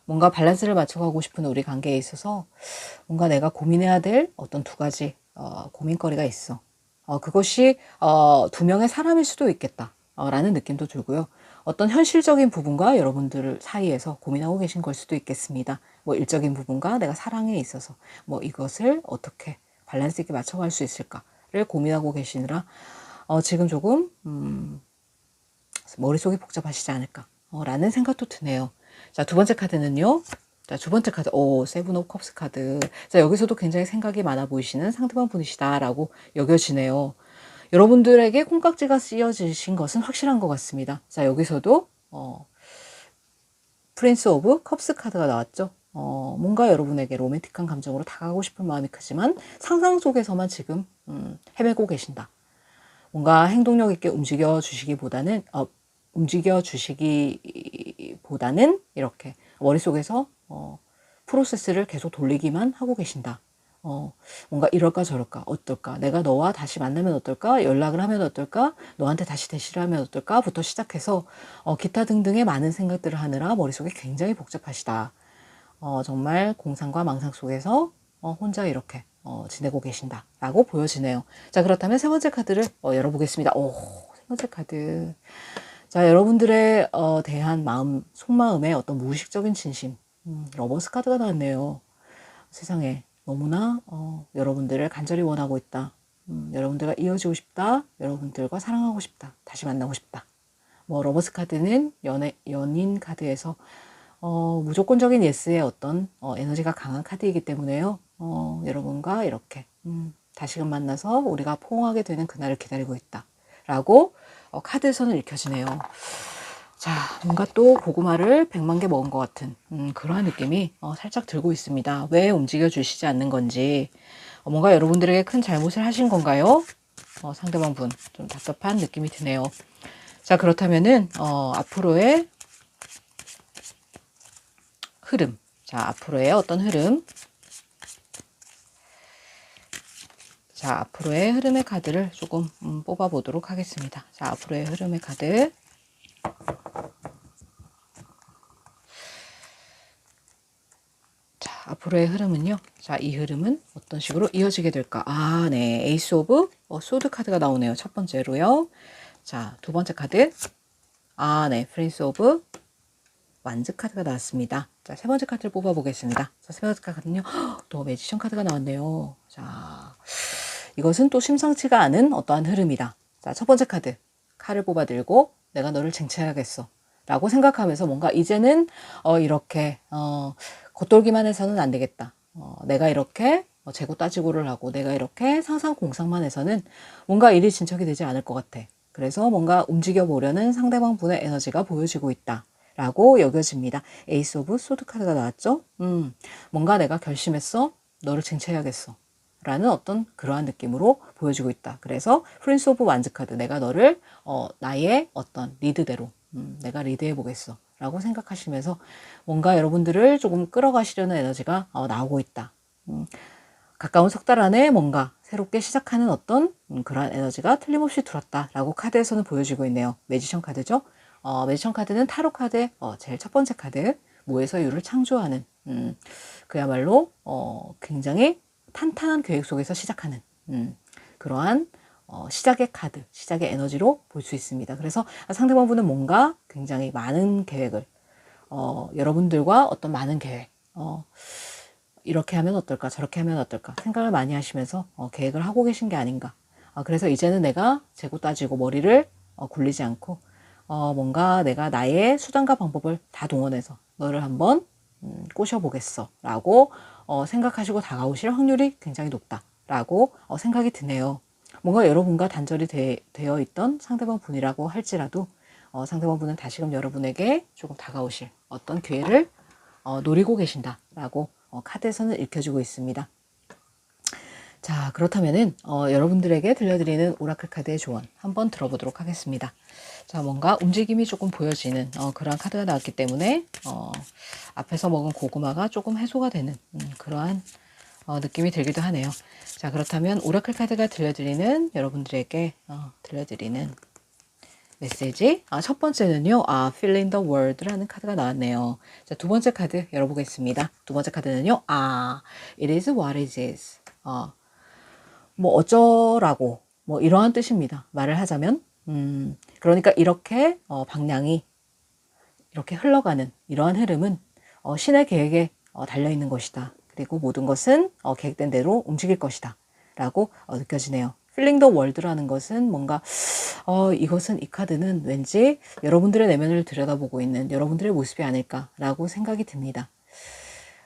뭔가 밸런스를 맞춰가고 싶은 우리 관계에 있어서 뭔가 내가 고민해야 될 어떤 두 가지 고민거리가 있어. 그것이 두 명의 사람일 수도 있겠다 라는 느낌도 들고요. 어떤 현실적인 부분과 여러분들 사이에서 고민하고 계신 걸 수도 있겠습니다. 뭐 일적인 부분과 내가 사랑에 있어서 뭐 이것을 어떻게 밸런스 있게 맞춰갈 수 있을까를 고민하고 계시느라 지금 조금 머릿속이 복잡하시지 않을까 라는 생각도 드네요. 자, 두 번째 카드는요. 자, 두 번째 카드, 세븐 오브 컵스 카드. 자, 여기서도 굉장히 생각이 많아 보이시는 상대방 분이시다라고 여겨지네요. 여러분들에게 콩깍지가 씌어지신 것은 확실한 것 같습니다. 자, 여기서도 프린스 오브 컵스 카드가 나왔죠. 뭔가 여러분에게 로맨틱한 감정으로 다가가고 싶은 마음이 크지만 상상 속에서만 지금 헤매고 계신다. 뭔가 행동력 있게 움직여 주시기보다는 이렇게 머릿속에서 프로세스를 계속 돌리기만 하고 계신다. 뭔가 이럴까 저럴까 어떨까, 내가 너와 다시 만나면 어떨까, 연락을 하면 어떨까, 너한테 다시 대시를 하면 어떨까 부터 시작해서 기타 등등의 많은 생각들을 하느라 머릿속이 굉장히 복잡하시다. 정말 공상과 망상 속에서 혼자 이렇게 지내고 계신다 라고 보여지네요. 자, 그렇다면 세 번째 카드를 열어보겠습니다. 세 번째 카드. 자, 여러분들의 대한 마음, 속마음의 어떤 무의식적인 진심, 러버스 카드가 나왔네요. 세상에 너무나 여러분들을 간절히 원하고 있다. 여러분들과 이어지고 싶다. 여러분들과 사랑하고 싶다. 다시 만나고 싶다. 뭐 러버스 카드는 연인 카드에서 무조건적인 예스의 어떤 에너지가 강한 카드이기 때문에요. 여러분과 이렇게 다시금 만나서 우리가 포옹하게 되는 그날을 기다리고 있다 라고 카드에서는 읽혀지네요. 자, 뭔가 또 고구마를 100만 개 먹은 것 같은 그러한 느낌이 살짝 들고 있습니다. 왜 움직여 주시지 않는 건지, 뭔가 여러분들에게 큰 잘못을 하신 건가요? 상대방 분 좀 답답한 느낌이 드네요. 자, 그렇다면은 앞으로의 흐름, 자, 앞으로의 어떤 흐름, 자, 앞으로의 흐름의 카드를 조금 뽑아 보도록 하겠습니다. 자, 앞으로의 흐름의 카드. 자, 앞으로의 흐름은요. 자, 이 흐름은 어떤 식으로 이어지게 될까? 네. 에이스 오브 소드 카드가 나오네요. 첫 번째로요. 자, 두 번째 카드. 네. 프린스 오브 완즈 카드가 나왔습니다. 자, 세 번째 카드를 뽑아 보겠습니다. 자, 세 번째 카드는요. 또 매지션 카드가 나왔네요. 자, 이것은 또 심상치가 않은 어떠한 흐름이다. 자, 첫 번째 카드. 칼을 뽑아 들고 내가 너를 쟁취해야겠어 라고 생각하면서 뭔가 이제는 이렇게 겉돌기만 해서는 안 되겠다. 내가 이렇게 재고 따지고를 하고 내가 이렇게 상상 공상만 해서는 뭔가 일이 진척이 되지 않을 것 같아. 그래서 뭔가 움직여 보려는 상대방 분의 에너지가 보여지고 있다 라고 여겨집니다. 에이스 오브 소드 카드가 나왔죠. 뭔가 내가 결심했어. 너를 쟁취해야겠어 라는 어떤 그러한 느낌으로 보여지고 있다. 그래서 프린스 오브 완즈 카드, 내가 너를 나의 어떤 리드대로 내가 리드해 보겠어 라고 생각하시면서 뭔가 여러분들을 조금 끌어가시려는 에너지가 나오고 있다. 가까운 석 달 안에 뭔가 새롭게 시작하는 어떤 그러한 에너지가 틀림없이 들었다라고 카드에서는 보여지고 있네요. 매지션 카드죠. 매지션 카드는 타로 카드의 제일 첫 번째 카드, 무에서 유를 창조하는 그야말로 굉장히 탄탄한 계획 속에서 시작하는 그러한 시작의 카드, 시작의 에너지로 볼 수 있습니다. 그래서 상대방 분은 뭔가 굉장히 많은 계획을 여러분들과 어떤 많은 계획 이렇게 하면 어떨까 저렇게 하면 어떨까 생각을 많이 하시면서 계획을 하고 계신 게 아닌가. 그래서 이제는 내가 재고 따지고 머리를 굴리지 않고 뭔가 내가 나의 수단과 방법을 다 동원해서 너를 한번 꼬셔보겠어 라고 생각하시고 다가오실 확률이 굉장히 높다 라고 생각이 드네요. 뭔가 여러분과 단절이 되어 있던 상대방 분이라고 할지라도 상대방 분은 다시금 여러분에게 조금 다가오실 어떤 기회를 노리고 계신다라고 카드에서는 읽혀주고 있습니다. 자, 그렇다면은 여러분들에게 들려드리는 오라클 카드의 조언 한번 들어보도록 하겠습니다. 자, 뭔가 움직임이 조금 보여지는 그러한 카드가 나왔기 때문에 앞에서 먹은 고구마가 조금 해소가 되는 그러한 느낌이 들기도 하네요. 자, 그렇다면 오라클 카드가 들려드리는 여러분들에게 들려드리는 메시지. 첫 번째는요, Feeling the World라는 카드가 나왔네요. 자, 두 번째 카드 열어보겠습니다. 두 번째 카드는요, It is what it is. 뭐 어쩌라고 뭐 이러한 뜻입니다. 말을 하자면 그러니까 이렇게 방향이 이렇게 흘러가는 이러한 흐름은 신의 계획에 달려있는 것이다. 그리고 모든 것은 계획된 대로 움직일 것이다 라고 느껴지네요. Feeling the World라는 것은 뭔가 이것은, 이 카드는 왠지 여러분들의 내면을 들여다보고 있는 여러분들의 모습이 아닐까라고 생각이 듭니다.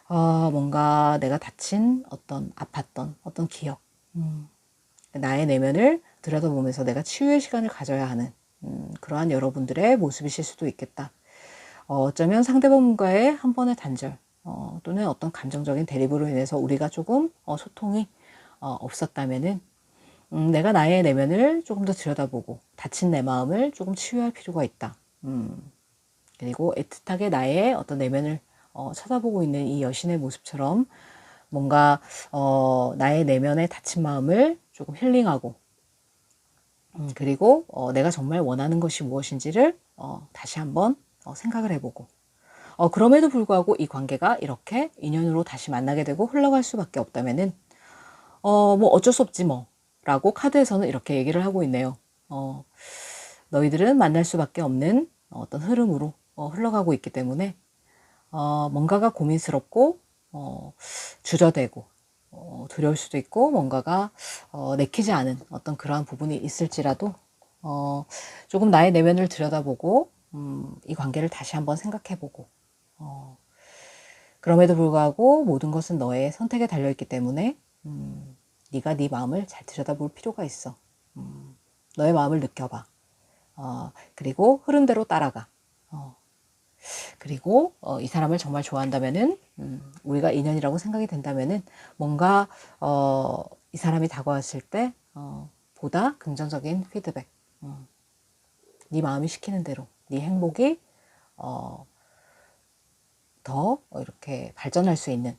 뭔가 내가 다친 어떤 아팠던 어떤 기억, 나의 내면을 들여다보면서 내가 치유의 시간을 가져야 하는 그러한 여러분들의 모습이실 수도 있겠다. 어쩌면 상대방과의 한 번의 단절 또는 어떤 감정적인 대립으로 인해서 우리가 조금 소통이 없었다면은 내가 나의 내면을 조금 더 들여다보고 다친 내 마음을 조금 치유할 필요가 있다. 그리고 애틋하게 나의 어떤 내면을 쳐다보고 있는 이 여신의 모습처럼 뭔가 나의 내면의 다친 마음을 조금 힐링하고 그리고 내가 정말 원하는 것이 무엇인지를 다시 한번 생각을 해보고 그럼에도 불구하고 이 관계가 이렇게 인연으로 다시 만나게 되고 흘러갈 수밖에 없다면은 뭐 어쩔 수 없지 뭐 라고 카드에서는 이렇게 얘기를 하고 있네요. 너희들은 만날 수밖에 없는 어떤 흐름으로 흘러가고 있기 때문에 뭔가가 고민스럽고 주저되고 두려울 수도 있고 뭔가가 내키지 않은 어떤 그러한 부분이 있을지라도 조금 나의 내면을 들여다보고 이 관계를 다시 한번 생각해보고 그럼에도 불구하고 모든 것은 너의 선택에 달려있기 때문에 네가 네 마음을 잘 들여다볼 필요가 있어. 너의 마음을 느껴봐. 그리고 흐름대로 따라가. 그리고 이 사람을 정말 좋아한다면은 우리가 인연이라고 생각이 된다면은 뭔가 이 사람이 다가왔을 때 보다 긍정적인 피드백, 네 마음이 시키는 대로 네 행복이 더 이렇게 발전할 수 있는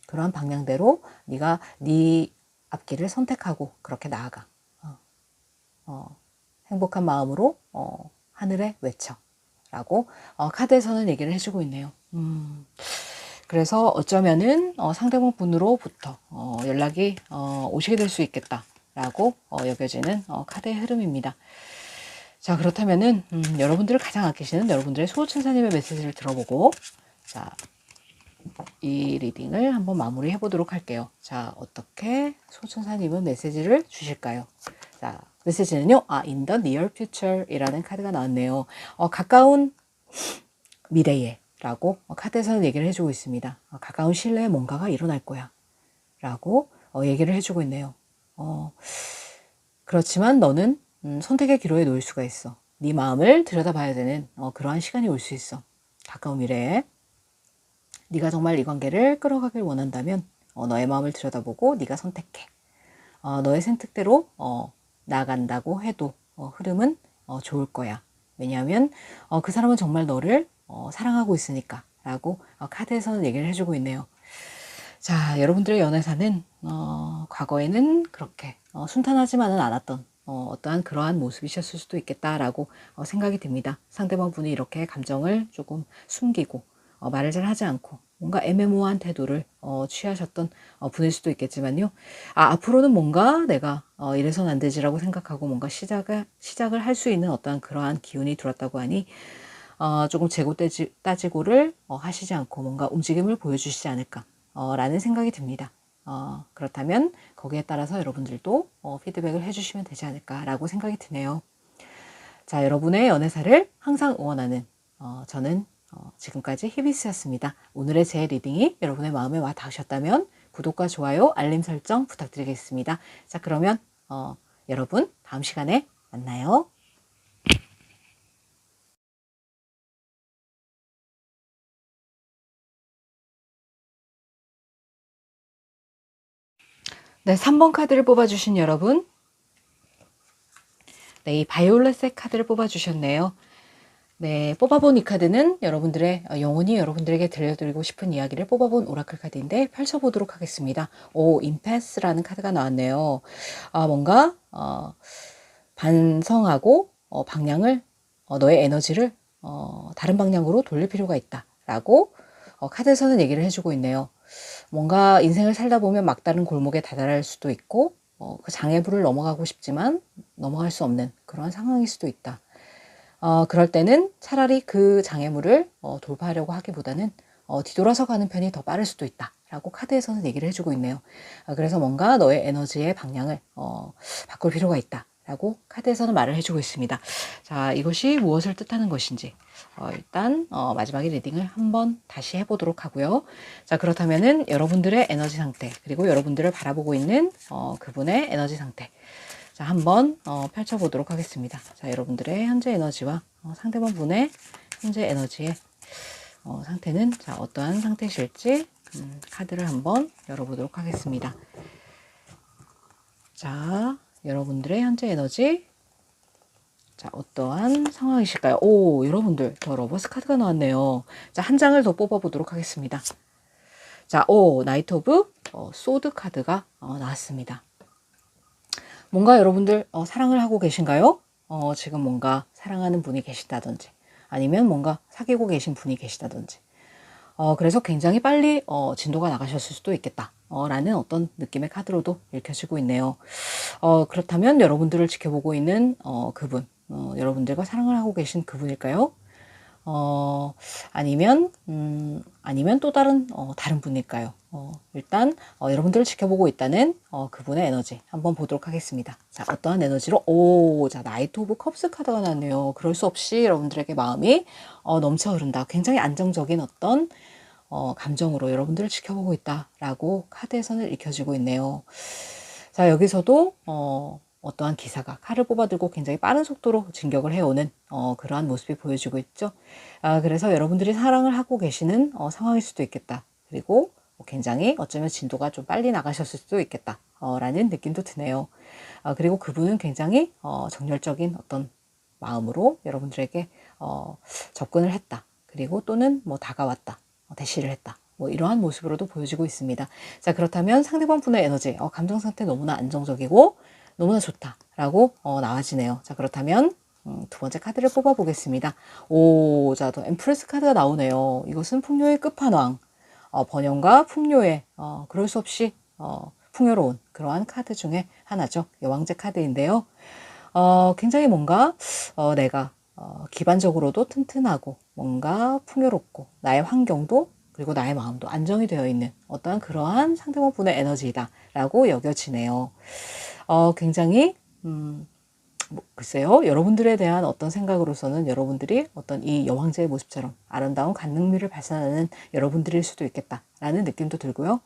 그러한 방향대로 네가 네 앞길을 선택하고 그렇게 나아가. 행복한 마음으로 하늘에 외쳐 라고 카드에서는 얘기를 해주고 있네요. 그래서 어쩌면은 상대방 분으로부터 연락이 오시게 될 수 있겠다 라고 여겨지는 카드의 흐름입니다. 자, 그렇다면은 여러분들을 가장 아끼시는 여러분들의 수호천사님의 메시지를 들어보고 자, 이 리딩을 한번 마무리해 보도록 할게요. 자, 어떻게 수호천사님은 메시지를 주실까요? 자, 메시지는요, in the near future 이라는 카드가 나왔네요. 가까운 미래에 라고 카드에서는 얘기를 해주고 있습니다. 가까운 신뢰에 뭔가가 일어날 거야. 라고 얘기를 해주고 있네요. 그렇지만 너는 선택의 기로에 놓일 수가 있어. 네 마음을 들여다봐야 되는 그러한 시간이 올 수 있어. 가까운 미래에 네가 정말 이 관계를 끌어가길 원한다면 너의 마음을 들여다보고 네가 선택해. 너의 선택대로 나아간다고 해도 흐름은 좋을 거야. 왜냐하면 그 사람은 정말 너를 사랑하고 있으니까 라고 카드에서는 얘기를 해주고 있네요. 자, 여러분들의 연애사는 과거에는 그렇게 순탄하지만은 않았던 어떠한 그러한 모습이셨을 수도 있겠다라고 생각이 듭니다. 상대방 분이 이렇게 감정을 조금 숨기고 말을 잘 하지 않고 뭔가 애매모호한 태도를 취하셨던 분일 수도 있겠지만요. 앞으로는 뭔가 내가 이래선 안 되지라고 생각하고 뭔가 시작을 할 수 있는 어떠한 그러한 기운이 들었다고 하니 조금 재고 따지고를 하시지 않고 뭔가 움직임을 보여주시지 않을까 라는 생각이 듭니다. 그렇다면 거기에 따라서 여러분들도 피드백을 해주시면 되지 않을까라고 생각이 드네요. 자, 여러분의 연애사를 항상 응원하는 저는 지금까지 히비스였습니다. 오늘의 제 리딩이 여러분의 마음에 와 닿으셨다면 구독과 좋아요, 알림 설정 부탁드리겠습니다. 자, 그러면 여러분 다음 시간에 만나요. 네, 3번 카드를 뽑아주신 여러분, 네, 이 바이올렛의 카드를 뽑아주셨네요. 네, 뽑아본 이 카드는 여러분들의 영혼이 여러분들에게 들려드리고 싶은 이야기를 뽑아본 오라클 카드인데 펼쳐보도록 하겠습니다. 오, 임패스라는 카드가 나왔네요. 뭔가 반성하고 방향을 너의 에너지를 다른 방향으로 돌릴 필요가 있다라고 카드에서는 얘기를 해주고 있네요. 뭔가 인생을 살다 보면 막다른 골목에 다다를 수도 있고 그 장애물을 넘어가고 싶지만 넘어갈 수 없는 그런 상황일 수도 있다. 그럴 때는 차라리 그 장애물을 돌파하려고 하기보다는 뒤돌아서 가는 편이 더 빠를 수도 있다 라고 카드에서는 얘기를 해주고 있네요. 그래서 뭔가 너의 에너지의 방향을 바꿀 필요가 있다 라고 카드에서는 말을 해주고 있습니다. 자, 이것이 무엇을 뜻하는 것인지 일단 마지막에 리딩을 한번 다시 해보도록 하고요. 자, 그렇다면은 여러분들의 에너지 상태 그리고 여러분들을 바라보고 있는 그분의 에너지 상태, 자, 한번 펼쳐보도록 하겠습니다. 자, 여러분들의 현재 에너지와 상대방 분의 현재 에너지의 상태는 자, 어떠한 상태실지 카드를 한번 열어보도록 하겠습니다. 자, 여러분들의 현재 에너지, 자, 어떠한 상황이실까요? 오, 여러분들 더 러버스 카드가 나왔네요. 자, 한 장을 더 뽑아보도록 하겠습니다. 자, 오, 나이트 오브 소드 카드가 나왔습니다. 뭔가 여러분들 사랑을 하고 계신가요? 지금 뭔가 사랑하는 분이 계시다든지 아니면 뭔가 사귀고 계신 분이 계시다든지 그래서 굉장히 빨리 진도가 나가셨을 수도 있겠다 라는 어떤 느낌의 카드로도 읽혀지고 있네요. 그렇다면 여러분들을 지켜보고 있는 그분, 여러분들과 사랑을 하고 계신 그분일까요? 아니면 또 다른 분일까요? 일단 여러분들을 지켜보고 있다는 그분의 에너지 한번 보도록 하겠습니다. 자, 어떠한 에너지로? 자, 나이트 오브 컵스 카드가 나왔네요. 그럴 수 없이 여러분들에게 마음이 넘쳐 흐른다. 굉장히 안정적인 어떤 감정으로 여러분들을 지켜보고 있다라고 카드에서는 읽혀지고 있네요. 자, 여기서도 어떠한 기사가 칼을 뽑아들고 굉장히 빠른 속도로 진격을 해오는 그러한 모습이 보여지고 있죠. 그래서 여러분들이 사랑을 하고 계시는 상황일 수도 있겠다. 그리고 굉장히 어쩌면 진도가 좀 빨리 나가셨을 수도 있겠다. 라는 느낌도 드네요. 그리고 그분은 굉장히 정열적인 어떤 마음으로 여러분들에게 접근을 했다. 그리고 또는 뭐 다가왔다. 대시를 했다. 뭐 이러한 모습으로도 보여지고 있습니다. 자, 그렇다면 상대방 분의 에너지, 감정 상태 너무나 안정적이고 너무나 좋다라고 나와지네요. 자, 그렇다면 두 번째 카드를 뽑아 보겠습니다. 오, 자, 또 엠프레스 카드가 나오네요. 이것은 풍요의 끝판왕, 번영과 풍요의 그럴 수 없이 풍요로운 그러한 카드 중에 하나죠. 여왕제 카드인데요. 굉장히 뭔가 내가 기반적으로도 튼튼하고 뭔가 풍요롭고 나의 환경도 그리고 나의 마음도 안정이 되어 있는 어떠한 그러한 상대방 분의 에너지이다 라고 여겨지네요. 굉장히 글쎄요, 여러분들에 대한 어떤 생각으로서는 여러분들이 어떤 이 여왕제의 모습처럼 아름다운 간능미를 발산하는 여러분들일 수도 있겠다라는 느낌도 들고요.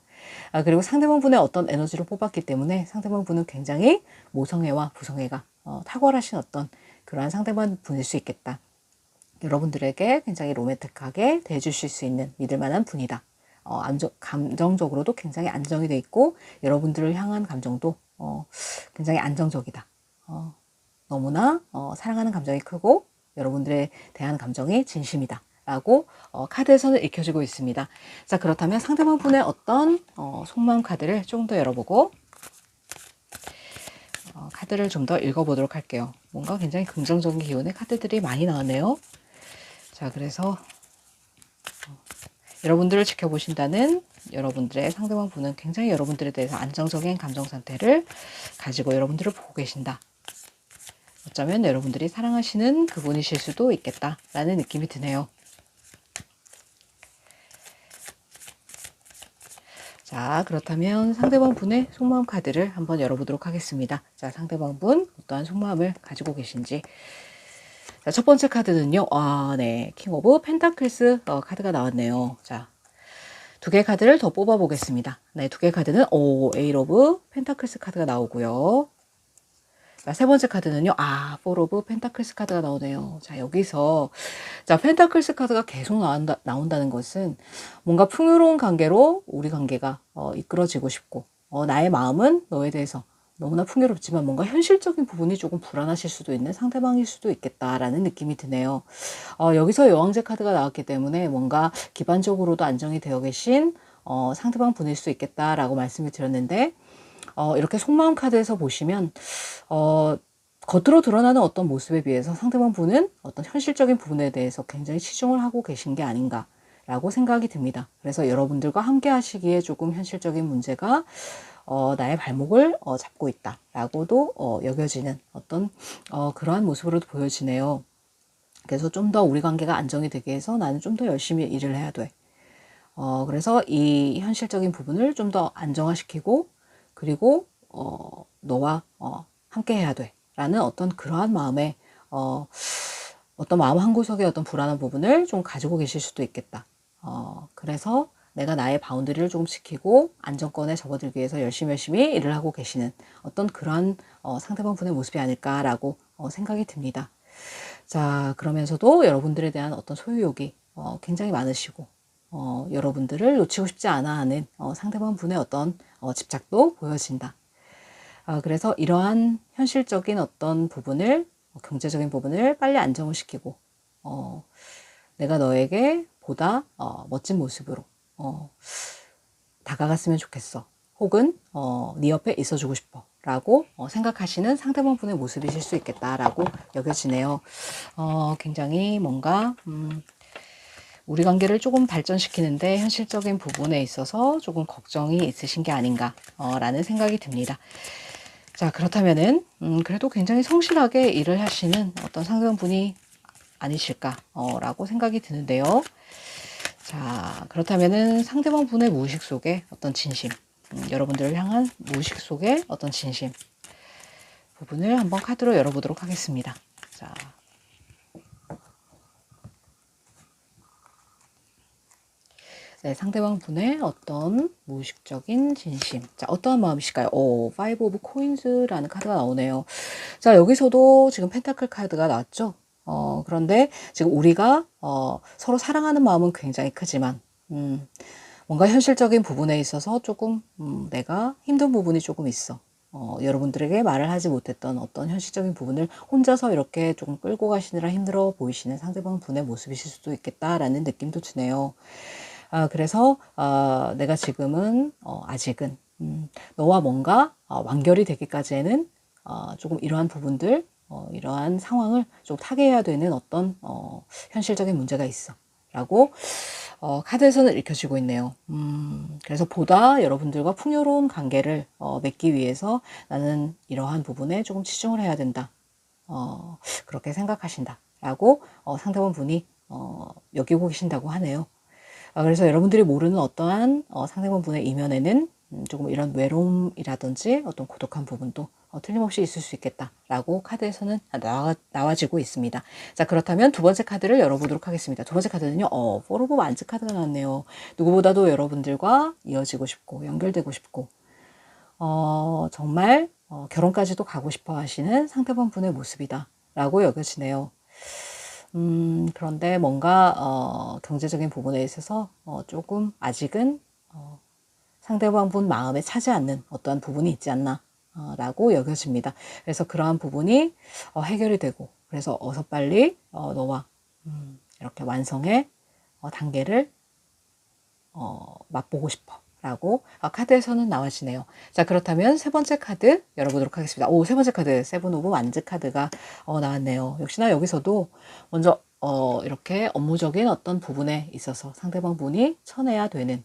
그리고 상대방 분의 어떤 에너지를 뽑았기 때문에 상대방 분은 굉장히 모성애와 부성애가 탁월하신 어떤 그러한 상대방 분일 수 있겠다. 여러분들에게 굉장히 로맨틱하게 대해주실 수 있는 믿을 만한 분이다. 감정적으로도 굉장히 안정이 돼 있고 여러분들을 향한 감정도 굉장히 안정적이다. 너무나 사랑하는 감정이 크고 여러분들에 대한 감정이 진심이다. 라고 카드에서는 읽혀지고 있습니다. 자, 그렇다면 상대방 분의 어떤 속마음 카드를 조금 더 열어보고 카드를 좀 더 읽어보도록 할게요. 뭔가 굉장히 긍정적인 기운의 카드들이 많이 나왔네요. 자, 그래서 여러분들을 지켜보신다는 여러분들의 상대방 분은 굉장히 여러분들에 대해서 안정적인 감정 상태를 가지고 여러분들을 보고 계신다. 어쩌면 여러분들이 사랑하시는 그분이실 수도 있겠다라는 느낌이 드네요. 자, 그렇다면 상대방 분의 속마음 카드를 한번 열어보도록 하겠습니다. 자, 상대방 분 어떠한 속마음을 가지고 계신지. 자, 첫 번째 카드는요. 네. 킹 오브 펜타클스 카드가 나왔네요. 자, 두 개 카드를 더 뽑아 보겠습니다. 네, 두 개 카드는 에이트 오브 펜타클스 카드가 나오고요. 자, 세 번째 카드는요. 포 오브 펜타클스 카드가 나오네요. 자, 여기서 자, 펜타클스 카드가 계속 나온다는 것은 뭔가 풍요로운 관계로 우리 관계가 이끌어지고 싶고 나의 마음은 너에 대해서 너무나 풍요롭지만 뭔가 현실적인 부분이 조금 불안하실 수도 있는 상대방일 수도 있겠다라는 느낌이 드네요. 여기서 여왕제 카드가 나왔기 때문에 뭔가 기반적으로도 안정이 되어 계신 상대방 분일 수 있겠다라고 말씀을 드렸는데 이렇게 속마음 카드에서 보시면 겉으로 드러나는 어떤 모습에 비해서 상대방 분은 어떤 현실적인 부분에 대해서 굉장히 치중을 하고 계신 게 아닌가라고 생각이 듭니다. 그래서 여러분들과 함께 하시기에 조금 현실적인 문제가 나의 발목을 잡고 있다라고도 여겨지는 어떤 그러한 모습으로도 보여지네요. 그래서 좀 더 우리 관계가 안정이 되기 위해서 나는 좀 더 열심히 일을 해야 돼. 그래서 이 현실적인 부분을 좀 더 안정화시키고 그리고 너와 함께 해야 돼 라는 어떤 그러한 마음에 어떤 마음 한구석에 어떤 불안한 부분을 좀 가지고 계실 수도 있겠다. 그래서 내가 나의 바운드리를 조금 지키고 안정권에 접어들기 위해서 열심히 일을 하고 계시는 어떤 그러한 상대방 분의 모습이 아닐까라고 생각이 듭니다. 자, 그러면서도 여러분들에 대한 어떤 소유욕이 굉장히 많으시고 여러분들을 놓치고 싶지 않아 하는 상대방 분의 어떤 집착도 보여진다. 그래서 이러한 현실적인 어떤 부분을 경제적인 부분을 빨리 안정을 시키고 내가 너에게 보다 멋진 모습으로 다가갔으면 좋겠어. 혹은 네 옆에 있어주고 싶어 라고 생각하시는 상대방 분의 모습이실 수 있겠다라고 여겨지네요. 굉장히 뭔가 우리 관계를 조금 발전시키는데 현실적인 부분에 있어서 조금 걱정이 있으신 게 아닌가 라는 생각이 듭니다. 자, 그렇다면은 그래도 굉장히 성실하게 일을 하시는 어떤 상대방 분이 아니실까 라고 생각이 드는데요. 자, 그렇다면은 상대방 분의 무의식 속에 어떤 진심, 여러분들을 향한 무의식 속에 어떤 진심 부분을 한번 카드로 열어보도록 하겠습니다. 자, 네, 상대방 분의 어떤 무의식적인 진심. 자, 어떠한 마음이실까요? Five of Coins라는 카드가 나오네요. 자, 여기서도 지금 펜타클 카드가 나왔죠? 그런데 지금 우리가 서로 사랑하는 마음은 굉장히 크지만 뭔가 현실적인 부분에 있어서 조금 내가 힘든 부분이 조금 있어. 여러분들에게 말을 하지 못했던 어떤 현실적인 부분을 혼자서 이렇게 조금 끌고 가시느라 힘들어 보이시는 상대방 분의 모습이실 수도 있겠다라는 느낌도 드네요. 그래서 내가 지금은 아직은 너와 뭔가 완결이 되기까지는 조금 이러한 부분들 이러한 상황을 좀 타개해야 되는 어떤 현실적인 문제가 있어 라고 카드에서는 읽혀지고 있네요. 그래서 보다 여러분들과 풍요로운 관계를 맺기 위해서 나는 이러한 부분에 조금 치중을 해야 된다. 그렇게 생각하신다 라고 상대방 분이 여기고 계신다고 하네요. 그래서 여러분들이 모르는 어떠한 상대방 분의 이면에는 조금 이런 외로움이라든지 어떤 고독한 부분도 틀림없이 있을 수 있겠다라고 카드에서는 나와지고 있습니다. 자, 그렇다면 두 번째 카드를 열어보도록 하겠습니다. 두 번째 카드는요, 포 오브 완즈 카드가 나왔네요. 누구보다도 여러분들과 이어지고 싶고 연결되고 싶고 정말 결혼까지도 가고 싶어 하시는 상대방 분의 모습이다 라고 여겨지네요. 그런데 뭔가 경제적인 부분에 있어서 조금 아직은 상대방 분 마음에 차지 않는 어떠한 부분이 있지 않나 라고 여겨집니다. 그래서 그러한 부분이 해결이 되고, 그래서 어서 빨리 너와 이렇게 완성의 단계를 맛보고 싶어 라고 카드에서는 나와지네요. 자, 그렇다면 세 번째 카드 열어보도록 하겠습니다. 세 번째 카드 세븐 오브 완즈 카드가 나왔네요. 역시나 여기서도 먼저 이렇게 업무적인 어떤 부분에 있어서 상대방 분이 쳐내야 되는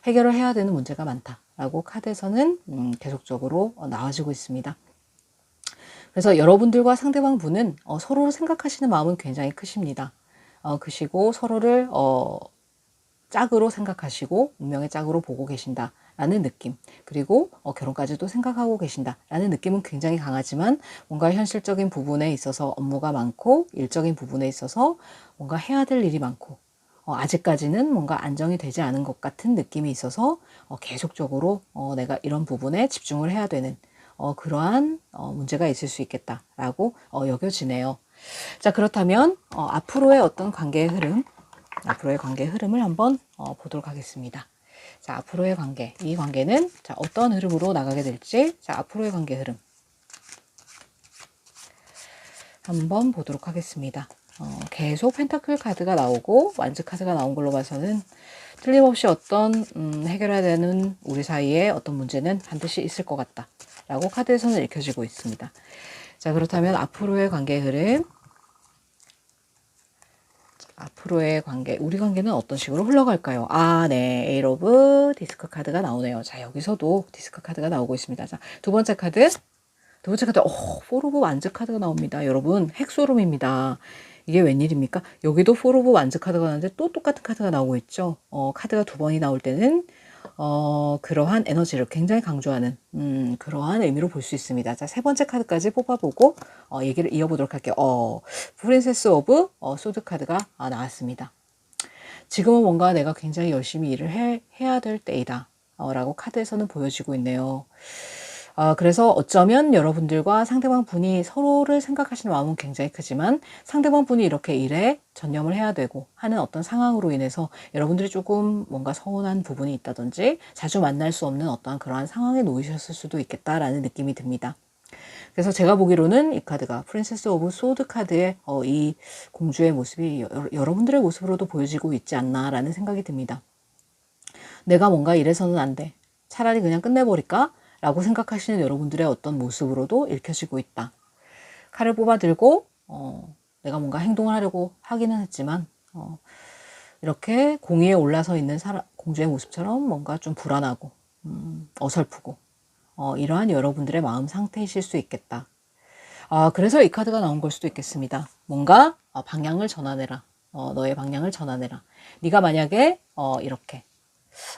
해결을 해야 되는 문제가 많다라고 카드에서는 계속적으로 나와지고 있습니다. 그래서 여러분들과 상대방 분은 서로를 생각하시는 마음은 굉장히 크십니다. 크시고 서로를 짝으로 생각하시고 운명의 짝으로 보고 계신다라는 느낌, 그리고 결혼까지도 생각하고 계신다라는 느낌은 굉장히 강하지만 뭔가 현실적인 부분에 있어서 업무가 많고 일적인 부분에 있어서 뭔가 해야 될 일이 많고 아직까지는 뭔가 안정이 되지 않은 것 같은 느낌이 있어서 계속적으로 내가 이런 부분에 집중을 해야 되는 그러한 문제가 있을 수 있겠다라고 여겨지네요. 자, 그렇다면 앞으로의 어떤 관계의 흐름을 한번 보도록 하겠습니다. 자, 앞으로의 관계, 이 관계는 자, 어떤 흐름으로 나가게 될지, 자, 앞으로의 관계 흐름 한번 보도록 하겠습니다. 계속 펜타클 카드가 나오고 완즈 카드가 나온 걸로 봐서는 틀림없이 어떤 해결해야 되는 우리 사이에 어떤 문제는 반드시 있을 것 같다 라고 카드에서는 읽혀지고 있습니다. 자, 그렇다면 앞으로의 관계 흐름, 앞으로의 관계, 우리 관계는 어떤 식으로 흘러갈까요? 네, 에잇 오브 디스크 카드가 나오네요. 자, 여기서도 디스크 카드가 나오고 있습니다. 자, 두 번째 카드, 포 오브 완즈 카드가 나옵니다. 여러분, 핵소름입니다. 이게 웬일입니까? 여기도 포 오브 완즈 카드가 나오는데 또 똑같은 카드가 나오고 있죠. 카드가 두 번이 나올 때는 그러한 에너지를 굉장히 강조하는 그러한 의미로 볼 수 있습니다. 자, 세 번째 카드까지 뽑아보고 얘기를 이어보도록 할게요. 프린세스 오브 소드 카드가 나왔습니다. 지금은 뭔가 내가 굉장히 열심히 일을 해야 될 때이다 라고 카드에서는 보여지고 있네요. 그래서 어쩌면 여러분들과 상대방 분이 서로를 생각하시는 마음은 굉장히 크지만 상대방 분이 이렇게 일에 전념을 해야 되고 하는 어떤 상황으로 인해서 여러분들이 조금 뭔가 서운한 부분이 있다든지 자주 만날 수 없는 어떠한 그러한 상황에 놓이셨을 수도 있겠다라는 느낌이 듭니다. 그래서 제가 보기로는 이 카드가 프린세스 오브 소드 카드의 이 공주의 모습이 여러분들의 모습으로도 보여지고 있지 않나라는 생각이 듭니다. 내가 뭔가 이래서는 안 돼. 차라리 그냥 끝내버릴까? 라고 생각하시는 여러분들의 어떤 모습으로도 읽혀지고 있다. 칼을 뽑아 들고 내가 뭔가 행동을 하려고 하기는 했지만 이렇게 공위에 올라서 있는 공주의 모습처럼 뭔가 좀 불안하고 어설프고 이러한 여러분들의 마음 상태이실 수 있겠다. 그래서 이 카드가 나온 걸 수도 있겠습니다. 뭔가 방향을 전환해라. 너의 방향을 전환해라. 네가 만약에 이렇게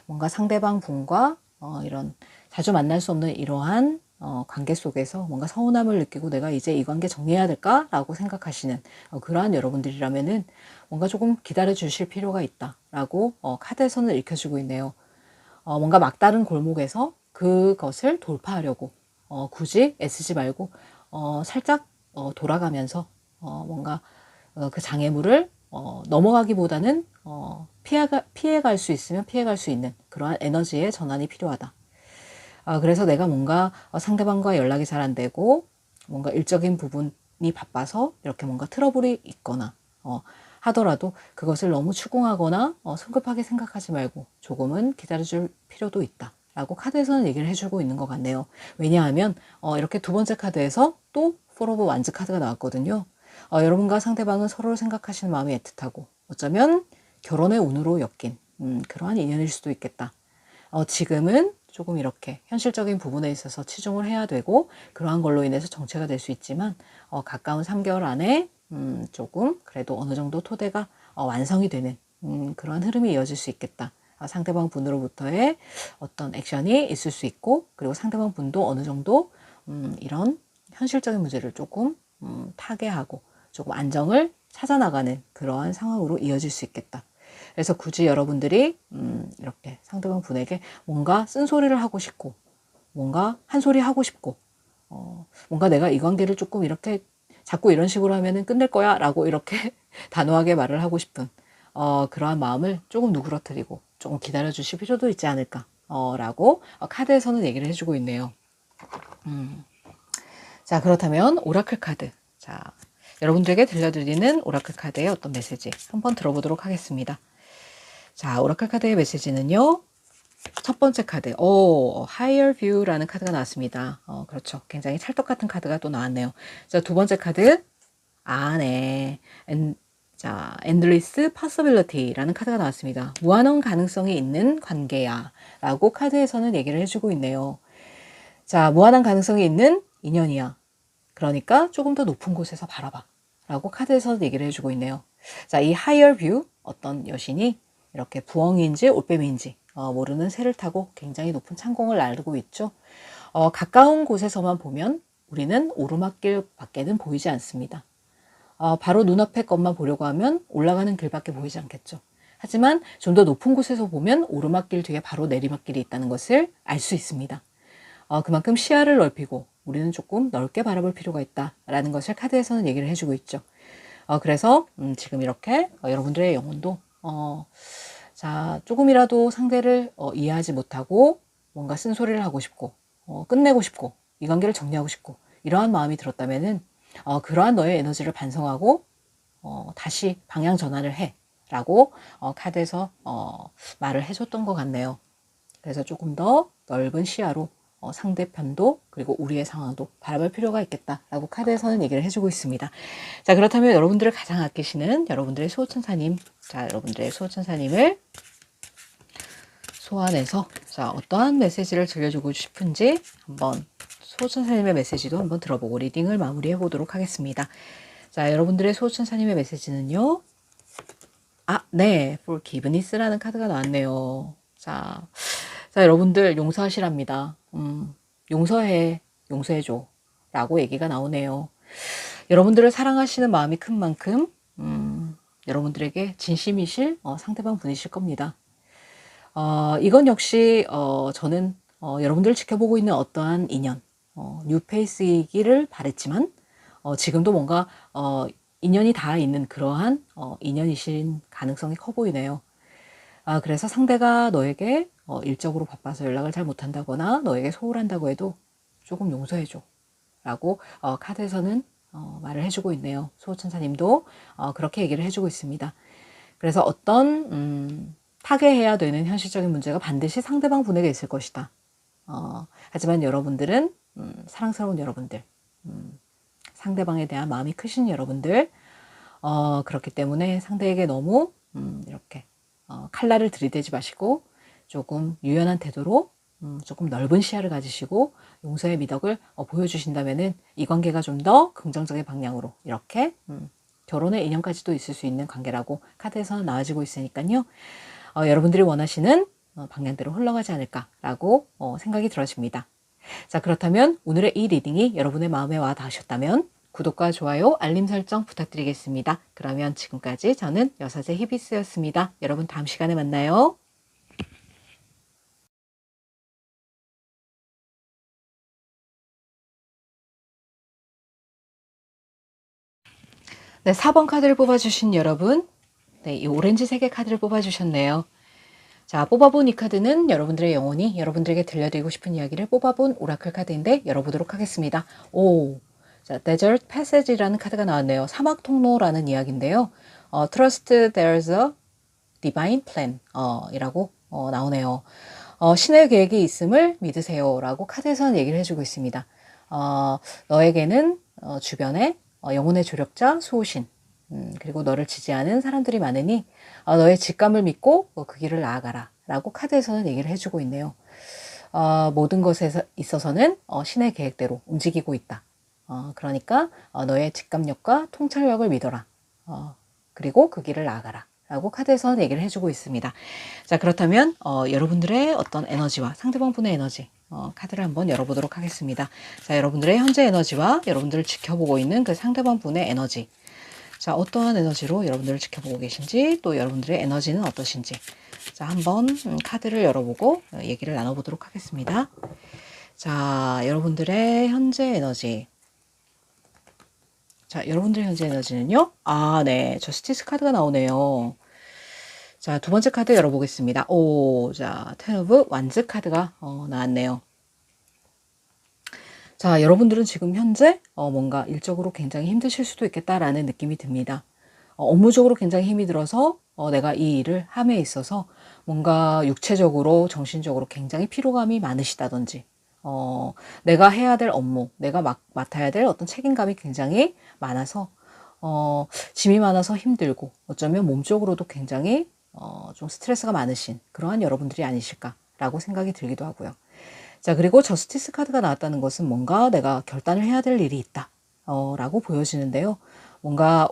뭔가 상대방 분과 이런 자주 만날 수 없는 이러한 관계 속에서 뭔가 서운함을 느끼고 내가 이제 이 관계 정리해야 될까라고 생각하시는 그러한 여러분들이라면은 뭔가 조금 기다려 주실 필요가 있다라고 카드에서는 읽혀주고 있네요. 뭔가 막다른 골목에서 그것을 돌파하려고 굳이 애쓰지 말고 살짝 돌아가면서 뭔가 그 장애물을 넘어가기보다는 피해갈 수 있으면 피해갈 수 있는 그러한 에너지의 전환이 필요하다. 그래서 내가 뭔가 상대방과 연락이 잘 안 되고 뭔가 일적인 부분이 바빠서 이렇게 뭔가 트러블이 있거나 하더라도 그것을 너무 추궁하거나 성급하게 생각하지 말고 조금은 기다려줄 필요도 있다 라고 카드에서는 얘기를 해주고 있는 것 같네요. 왜냐하면 이렇게 두 번째 카드에서 또 포 오브 완즈 카드가 나왔거든요. 여러분과 상대방은 서로를 생각하시는 마음이 애틋하고 어쩌면 결혼의 운으로 엮인 그러한 인연일 수도 있겠다. 지금은 조금 이렇게 현실적인 부분에 있어서 치중을 해야 되고 그러한 걸로 인해서 정체가 될 수 있지만 가까운 3개월 안에 조금 그래도 어느 정도 토대가 완성이 되는 그러한 흐름이 이어질 수 있겠다. 상대방 분으로부터의 어떤 액션이 있을 수 있고 그리고 상대방 분도 어느 정도 이런 현실적인 문제를 조금 타개하고 조금 안정을 찾아 나가는 그러한 상황으로 이어질 수 있겠다. 그래서 굳이 여러분들이 이렇게 상대방 분에게 뭔가 쓴소리를 하고 싶고 뭔가 한 소리 하고 싶고 뭔가 내가 이 관계를 조금 이렇게 자꾸 이런 식으로 하면은 끝낼 거야 라고 이렇게 단호하게 말을 하고 싶은 그러한 마음을 조금 누그러뜨리고 조금 기다려 주실 필요도 있지 않을까 라고 카드에서는 얘기를 해주고 있네요. 자, 그렇다면 오라클 카드. 자, 여러분들에게 들려드리는 오라클 카드의 어떤 메시지 한번 들어보도록 하겠습니다. 자, 오라클 카드의 메시지는요. 첫 번째 카드, Higher View라는 카드가 나왔습니다. 그렇죠. 굉장히 찰떡 같은 카드가 또 나왔네요. 자, 두 번째 카드, 네. 자, Endless Possibility라는 카드가 나왔습니다. 무한한 가능성이 있는 관계야. 라고 카드에서는 얘기를 해주고 있네요. 자, 무한한 가능성이 있는 인연이야. 그러니까 조금 더 높은 곳에서 바라봐. 라고 카드에서는 얘기를 해주고 있네요. 자, 이 Higher View, 어떤 여신이 이렇게 부엉이인지 올빼미인지 모르는 새를 타고 굉장히 높은 창공을 날고 있죠. 가까운 곳에서만 보면 우리는 오르막길 밖에는 보이지 않습니다. 바로 눈앞의 것만 보려고 하면 올라가는 길밖에 보이지 않겠죠. 하지만 좀 더 높은 곳에서 보면 오르막길 뒤에 바로 내리막길이 있다는 것을 알 수 있습니다. 그만큼 시야를 넓히고 우리는 조금 넓게 바라볼 필요가 있다라는 것을 카드에서는 얘기를 해주고 있죠. 그래서 지금 이렇게 여러분들의 영혼도 자, 조금이라도 상대를 이해하지 못하고 뭔가 쓴소리를 하고 싶고 끝내고 싶고 이 관계를 정리하고 싶고 이러한 마음이 들었다면은 그러한 너의 에너지를 반성하고 다시 방향 전환을 해 라고 카드에서 말을 해줬던 것 같네요. 그래서 조금 더 넓은 시야로 상대편도 그리고 우리의 상황도 바라볼 필요가 있겠다라고 카드에서는 얘기를 해주고 있습니다. 자, 그렇다면 여러분들을 가장 아끼시는 여러분들의 수호천사님, 자, 여러분들의 수호천사님을 소환해서 자, 어떠한 메시지를 들려주고 싶은지 한번 수호천사님의 메시지도 한번 들어보고 리딩을 마무리해 보도록 하겠습니다. 자, 여러분들의 수호천사님의 메시지는요. 네, Forgiveness라는 카드가 나왔네요. 자, 여러분들 용서하시랍니다. 용서해줘. 라고 얘기가 나오네요. 여러분들을 사랑하시는 마음이 큰 만큼, 여러분들에게 진심이실 상대방 분이실 겁니다. 이건 역시, 저는, 여러분들을 지켜보고 있는 어떠한 인연, 뉴페이스이기를 바랬지만, 지금도 뭔가, 인연이 닿아 있는 그러한, 인연이신 가능성이 커 보이네요. 그래서 상대가 너에게 일적으로 바빠서 연락을 잘 못한다거나 너에게 소홀한다고 해도 조금 용서해줘 라고 카드에서는 말을 해주고 있네요. 수호천사님도 그렇게 얘기를 해주고 있습니다. 그래서 어떤 타개해야 되는 현실적인 문제가 반드시 상대방 분에게 있을 것이다. 하지만 여러분들은 사랑스러운 여러분들, 상대방에 대한 마음이 크신 여러분들, 그렇기 때문에 상대에게 너무 이렇게 칼날을 들이대지 마시고 조금 유연한 태도로 조금 넓은 시야를 가지시고 용서의 미덕을 보여주신다면은 이 관계가 좀 더 긍정적인 방향으로 이렇게 결혼의 인연까지도 있을 수 있는 관계라고 카드에서는 나와지고 있으니까요. 여러분들이 원하시는 방향대로 흘러가지 않을까라고 생각이 들어집니다. 자, 그렇다면 오늘의 이 리딩이 여러분의 마음에 와 닿으셨다면 구독과 좋아요, 알림 설정 부탁드리겠습니다. 그러면 지금까지 저는 여사제 히비스였습니다. 여러분 다음 시간에 만나요. 네, 4번 카드를 뽑아주신 여러분, 네, 이 오렌지 색의 카드를 뽑아주셨네요. 자, 뽑아본 이 카드는 여러분들의 영혼이 여러분들에게 들려드리고 싶은 이야기를 뽑아본 오라클 카드인데 열어보도록 하겠습니다. 자, Desert Passage라는 카드가 나왔네요. 사막 통로라는 이야기인데요. Trust there's a divine plan 이라고 나오네요. 신의 계획이 있음을 믿으세요 라고 카드에서는 얘기를 해주고 있습니다. 너에게는 주변에 영혼의 조력자, 수호신, 그리고 너를 지지하는 사람들이 많으니 너의 직감을 믿고 그 길을 나아가라 라고 카드에서는 얘기를 해주고 있네요. 모든 것에 있어서는 신의 계획대로 움직이고 있다. 그러니까 너의 직감력과 통찰력을 믿어라. 그리고 그 길을 나아가라 라고 카드에서는 얘기를 해주고 있습니다. 자, 그렇다면 여러분들의 어떤 에너지와 상대방 분의 에너지 카드를 한번 열어보도록 하겠습니다. 자, 여러분들의 현재 에너지와 여러분들을 지켜보고 있는 그 상대방 분의 에너지. 자, 어떠한 에너지로 여러분들을 지켜보고 계신지, 또 여러분들의 에너지는 어떠신지. 자, 한번 카드를 열어보고 얘기를 나눠보도록 하겠습니다. 자, 여러분들의 현재 에너지. 자, 여러분들의 현재 에너지는요? 아, 네. 저스티스 카드가 나오네요. 자, 두 번째 카드 열어보겠습니다. 오, 자, 텐 오브 완즈 카드가 나왔네요. 자, 여러분들은 지금 현재 뭔가 일적으로 굉장히 힘드실 수도 있겠다라는 느낌이 듭니다. 업무적으로 굉장히 힘이 들어서 내가 이 일을 함에 있어서 뭔가 육체적으로, 정신적으로 굉장히 피로감이 많으시다든지, 내가 해야 될 업무, 내가 맡아야 될 어떤 책임감이 굉장히 많아서, 짐이 많아서 힘들고, 어쩌면 몸적으로도 굉장히 좀 스트레스가 많으신 그러한 여러분들이 아니실까라고 생각이 들기도 하고요. 자, 그리고 저스티스 카드가 나왔다는 것은 뭔가 내가 결단을 해야 될 일이 있다, 라고 보여지는데요. 뭔가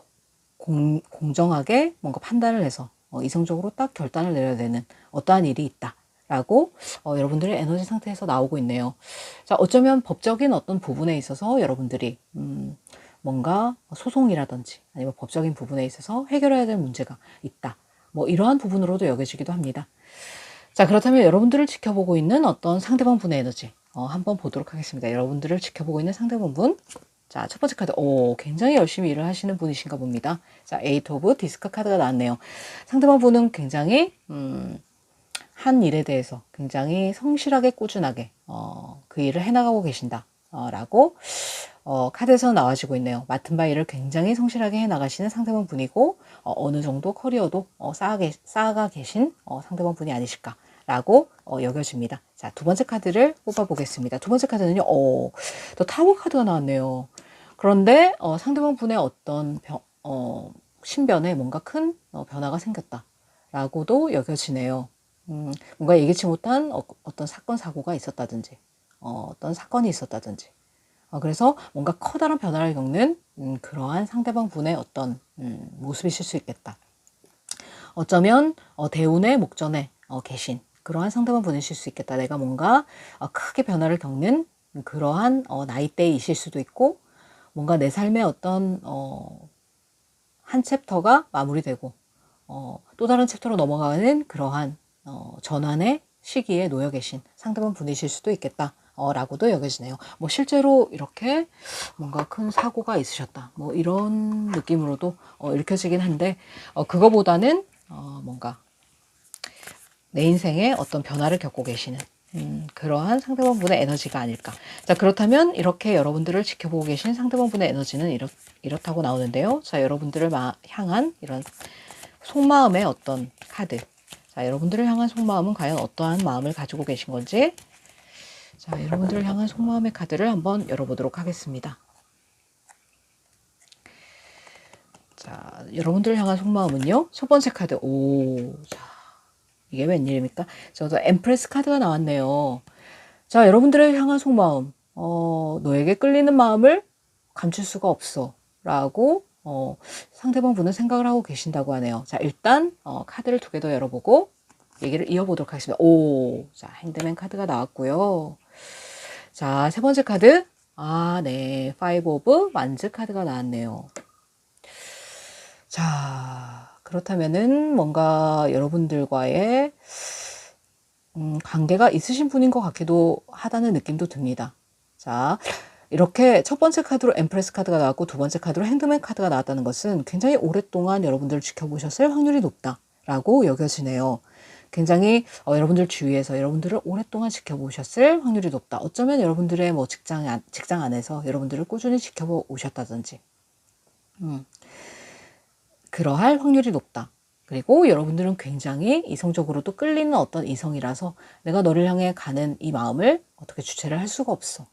공정하게 뭔가 판단을 해서 이성적으로 딱 결단을 내려야 되는 어떠한 일이 있다. 라고 여러분들의 에너지 상태에서 나오고 있네요. 자, 어쩌면 법적인 어떤 부분에 있어서 여러분들이 뭔가 소송이라든지 아니면 법적인 부분에 있어서 해결해야 될 문제가 있다. 뭐 이러한 부분으로도 여겨지기도 합니다. 자, 그렇다면 여러분들을 지켜보고 있는 어떤 상대방 분의 에너지 한번 보도록 하겠습니다. 여러분들을 지켜보고 있는 상대방 분. 자, 첫 번째 카드. 오, 굉장히 열심히 일을 하시는 분이신가 봅니다. 자, 에이트 오브 디스크 카드가 나왔네요. 상대방 분은 굉장히 한 일에 대해서 굉장히 성실하게 꾸준하게 그 일을 해나가고 계신다. 라고 카드에서 나와지고 있네요. 맡은 바 일을 굉장히 성실하게 해나가시는 상대방 분이고 어느 정도 커리어도 쌓아가 계신 상대방 분이 아니실까라고 여겨집니다. 자, 두 번째 카드를 뽑아보겠습니다. 두 번째 카드는요. 또 타워 카드가 나왔네요. 그런데 상대방 분의 어떤 신변에 뭔가 큰 변화가 생겼다라고도 여겨지네요. 뭔가 예기치 못한 어떤 사건 사고가 있었다든지 어떤 사건이 있었다든지 그래서 뭔가 커다란 변화를 겪는 그러한 상대방 분의 어떤 모습이실 수 있겠다. 어쩌면 대운의 목전에 계신 그러한 상대방 분이실 수 있겠다. 내가 뭔가 크게 변화를 겪는 그러한 나이대이실 수도 있고 뭔가 내 삶의 어떤 한 챕터가 마무리되고 또 다른 챕터로 넘어가는 그러한 전환의 시기에 놓여 계신 상대방 분이실 수도 있겠다. 라고도 여겨지네요. 뭐 실제로 이렇게 뭔가 큰 사고가 있으셨다. 뭐 이런 느낌으로도 읽혀지긴 한데 그거보다는 뭔가 내 인생에 어떤 변화를 겪고 계시는 그러한 상대방 분의 에너지가 아닐까. 자, 그렇다면 이렇게 여러분들을 지켜보고 계신 상대방 분의 에너지는 이렇다고 나오는데요. 자, 여러분들을 향한 이런 속마음의 어떤 카드. 자, 여러분들을 향한 속마음은 과연 어떠한 마음을 가지고 계신 건지. 자, 여러분들을 향한 속마음의 카드를 한번 열어보도록 하겠습니다. 자, 여러분들을 향한 속마음은요. 첫 번째 카드. 오, 자, 이게 웬일입니까? 저도 엠프레스 카드가 나왔네요. 자, 여러분들을 향한 속마음. 너에게 끌리는 마음을 감출 수가 없어. 라고 상대방 분은 생각을 하고 계신다고 하네요. 자, 일단 카드를 두 개 더 열어보고 얘기를 이어보도록 하겠습니다. 오, 자, 핸드맨 카드가 나왔고요. 자, 세 번째 카드. 아, 네. 파이브 오브 완즈 카드가 나왔네요. 자, 그렇다면은 뭔가 여러분들과의 관계가 있으신 분인 것 같기도 하다는 느낌도 듭니다. 자, 이렇게 첫 번째 카드로 엠프레스 카드가 나왔고 두 번째 카드로 핸드맨 카드가 나왔다는 것은 굉장히 오랫동안 여러분들을 지켜보셨을 확률이 높다라고 여겨지네요. 굉장히 여러분들 주위에서 여러분들을 오랫동안 지켜보셨을 확률이 높다. 어쩌면 여러분들의 뭐 직장 안에서 여러분들을 꾸준히 지켜보셨다든지 그러할 확률이 높다. 그리고 여러분들은 굉장히 이성적으로도 끌리는 어떤 이성이라서 내가 너를 향해 가는 이 마음을 어떻게 주체를 할 수가 없어.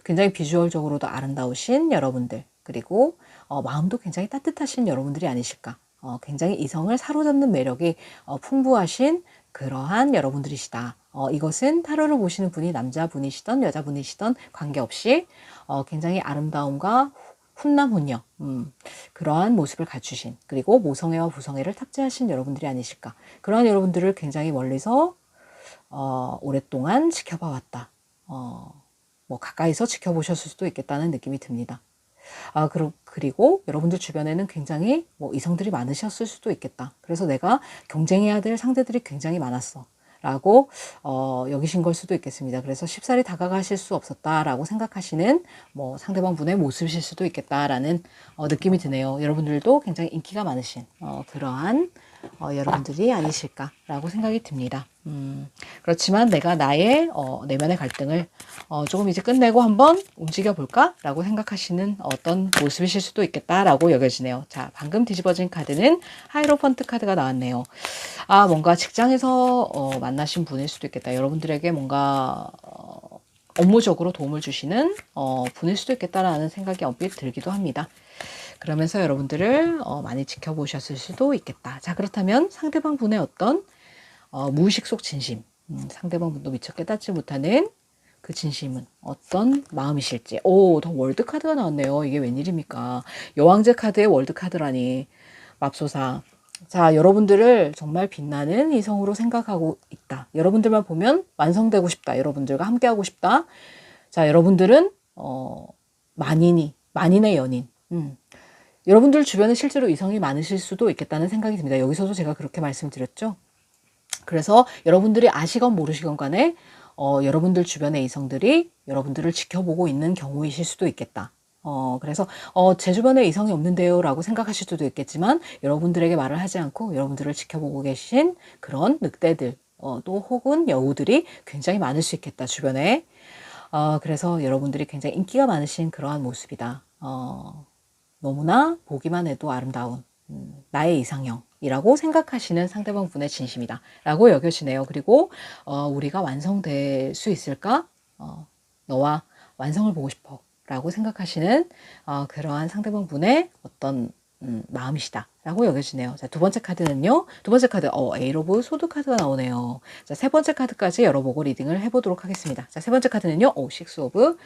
굉장히 비주얼적으로도 아름다우신 여러분들, 그리고 마음도 굉장히 따뜻하신 여러분들이 아니실까. 굉장히 이성을 사로잡는 매력이 풍부하신 그러한 여러분들이시다. 이것은 타로를 보시는 분이 남자분이시던 여자분이시던 관계없이 굉장히 아름다움과 훈남 훈녀 그러한 모습을 갖추신, 그리고 모성애와 부성애를 탑재하신 여러분들이 아니실까. 그러한 여러분들을 굉장히 멀리서 오랫동안 지켜봐 왔다. 뭐 가까이서 지켜보셨을 수도 있겠다는 느낌이 듭니다. 그리고 여러분들 주변에는 굉장히 뭐 이성들이 많으셨을 수도 있겠다. 그래서 내가 경쟁해야 될 상대들이 굉장히 많았어. 라고 여기신 걸 수도 있겠습니다. 그래서 쉽사리 다가가실 수 없었다라고 생각하시는 뭐 상대방 분의 모습이실 수도 있겠다라는 느낌이 드네요. 여러분들도 굉장히 인기가 많으신 그러한 여러분들이 아니실까라고 생각이 듭니다. 그렇지만 내가 나의 내면의 갈등을 조금 이제 끝내고 한번 움직여 볼까? 라고 생각하시는 어떤 모습이실 수도 있겠다라고 여겨지네요. 자, 방금 뒤집어진 카드는 하이로펀트 카드가 나왔네요. 뭔가 직장에서 만나신 분일 수도 있겠다. 여러분들에게 뭔가 업무적으로 도움을 주시는 분일 수도 있겠다라는 생각이 얼핏 들기도 합니다. 그러면서 여러분들을 많이 지켜보셨을 수도 있겠다. 자, 그렇다면 상대방 분의 어떤 무의식 속 진심, 상대방 분도 미처 깨닫지 못하는 그 진심은 어떤 마음이실지. 더 월드 카드가 나왔네요. 이게 웬일입니까? 여왕제 카드의 월드 카드라니. 맙소사. 자, 여러분들을 정말 빛나는 이성으로 생각하고 있다. 여러분들만 보면 완성되고 싶다. 여러분들과 함께하고 싶다. 자, 여러분들은 만인의 연인. 여러분들 주변에 실제로 이성이 많으실 수도 있겠다는 생각이 듭니다. 여기서도 제가 그렇게 말씀드렸죠. 그래서 여러분들이 아시건 모르시건 간에 여러분들 주변의 이성들이 여러분들을 지켜보고 있는 경우이실 수도 있겠다. 그래서 제 주변에 이성이 없는데요 라고 생각하실 수도 있겠지만 여러분들에게 말을 하지 않고 여러분들을 지켜보고 계신 그런 늑대들 또 혹은 여우들이 굉장히 많을 수 있겠다 주변에. 그래서 여러분들이 굉장히 인기가 많으신 그러한 모습이다. 너무나 보기만 해도 아름다운 나의 이상형이라고 생각하시는 상대방 분의 진심이다 라고 여겨지네요. 그리고 우리가 완성될 수 있을까? 너와 완성을 보고 싶어 라고 생각하시는 그러한 상대방 분의 어떤 마음이시다 라고 여겨지네요. 자, 두 번째 카드는요. 두 번째 카드 에일 오브 소드 카드가 나오네요. 자, 세 번째 카드까지 열어보고 리딩을 해보도록 하겠습니다. 자, 세 번째 카드는요. 식스 오브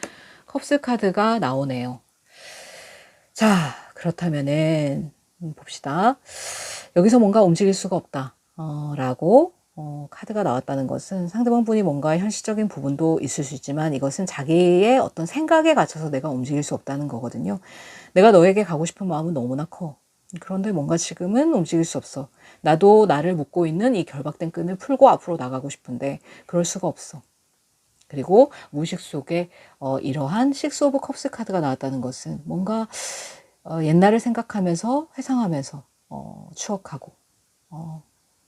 컵스 카드가 나오네요. 자, 그렇다면은 봅시다. 여기서 뭔가 움직일 수가 없다 라고 카드가 나왔다는 것은 상대방 분이 뭔가 현실적인 부분도 있을 수 있지만 이것은 자기의 어떤 생각에 갇혀서 내가 움직일 수 없다는 거거든요. 내가 너에게 가고 싶은 마음은 너무나 커. 그런데 뭔가 지금은 움직일 수 없어. 나도 나를 묶고 있는 이 결박된 끈을 풀고 앞으로 나가고 싶은데 그럴 수가 없어. 그리고 무의식 속에 이러한 식스 오브 컵스 카드가 나왔다는 것은 뭔가 옛날을 생각하면서 회상하면서 추억하고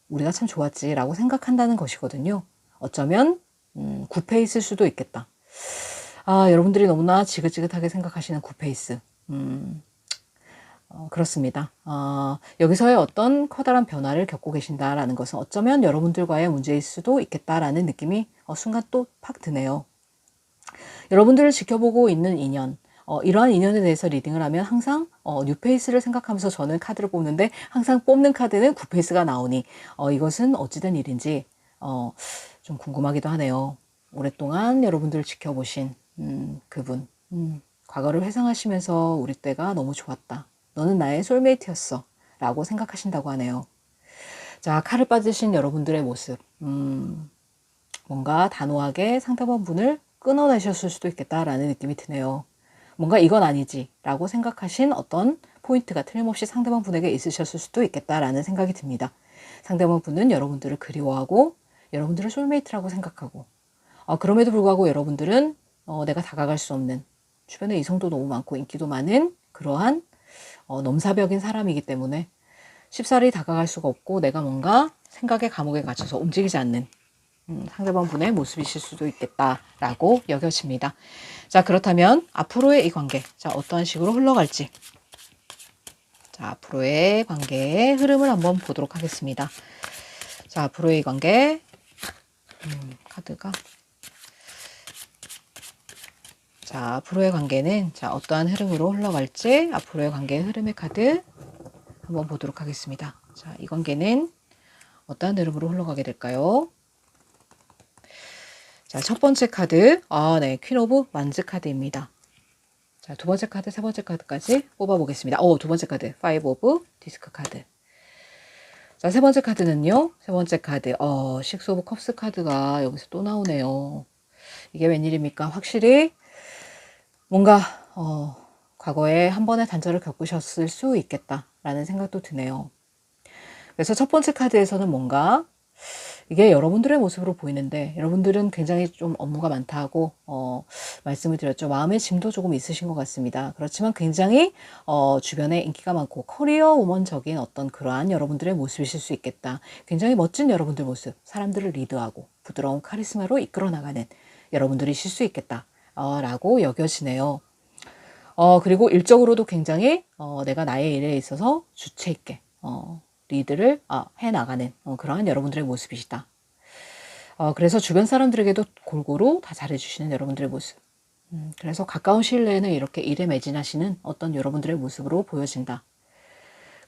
우리가 참 좋았지 라고 생각한다는 것이거든요. 어쩌면 구패 있을 수도 있겠다. 여러분들이 너무나 지긋지긋하게 생각하시는 구페이스. 그렇습니다. 여기서의 어떤 커다란 변화를 겪고 계신다라는 것은 어쩌면 여러분들과의 문제일 수도 있겠다라는 느낌이 순간 또 팍 드네요. 여러분들을 지켜보고 있는 인연, 이러한 인연에 대해서 리딩을 하면 항상 뉴페이스를 생각하면서 저는 카드를 뽑는데 항상 뽑는 카드는 구페이스가 나오니 이것은 어찌된 일인지 좀 궁금하기도 하네요. 오랫동안 여러분들을 지켜보신 그분, 과거를 회상하시면서 우리 때가 너무 좋았다. 너는 나의 솔메이트였어 라고 생각하신다고 하네요. 자, 칼을 빠지신 여러분들의 모습, 뭔가 단호하게 상대방 분을 끊어내셨을 수도 있겠다라는 느낌이 드네요. 뭔가 이건 아니지 라고 생각하신 어떤 포인트가 틀림없이 상대방 분에게 있으셨을 수도 있겠다라는 생각이 듭니다. 상대방 분은 여러분들을 그리워하고 여러분들을 솔메이트라고 생각하고 그럼에도 불구하고 여러분들은 내가 다가갈 수 없는 주변에 이성도 너무 많고 인기도 많은 그러한 넘사벽인 사람이기 때문에 쉽사리 다가갈 수가 없고 내가 뭔가 생각의 감옥에 갇혀서 움직이지 않는 상대방 분의 모습이실 수도 있겠다라고 여겨집니다. 자, 그렇다면 앞으로의 이 관계, 자, 어떠한 식으로 흘러갈지, 자, 앞으로의 관계의 흐름을 한번 보도록 하겠습니다. 자, 앞으로의 이 관계, 카드가, 자, 앞으로의 관계는 자, 어떠한 흐름으로 흘러갈지 앞으로의 관계의 흐름의 카드 한번 보도록 하겠습니다. 자, 이 관계는 어떠한 흐름으로 흘러가게 될까요? 자, 첫 번째 카드, 네, 퀸 오브 완즈 카드입니다. 자, 두 번째 카드, 세 번째 카드까지 뽑아보겠습니다. 두 번째 카드, 파이브 오브 디스크 카드. 자, 세 번째 카드는요. 세 번째 카드. 식스 오브 컵스 카드가 여기서 또 나오네요. 이게 웬일입니까? 확실히 뭔가 과거에 한 번의 단절을 겪으셨을 수 있겠다라는 생각도 드네요. 그래서 첫 번째 카드에서는 뭔가 이게 여러분들의 모습으로 보이는데 여러분들은 굉장히 좀 업무가 많다고 말씀을 드렸죠. 마음의 짐도 조금 있으신 것 같습니다. 그렇지만 굉장히 주변에 인기가 많고 커리어 우먼적인 어떤 그러한 여러분들의 모습이실 수 있겠다. 굉장히 멋진 여러분들 모습, 사람들을 리드하고 부드러운 카리스마로 이끌어 나가는 여러분들이실 수 있겠다 라고 여겨지네요. 그리고 일적으로도 굉장히 내가 나의 일에 있어서 주체 있게 리드를 해나가는 그러한 여러분들의 모습이시다. 그래서 주변 사람들에게도 골고루 다 잘해주시는 여러분들의 모습. 그래서 가까운 시일 내에는 이렇게 일에 매진하시는 어떤 여러분들의 모습으로 보여진다.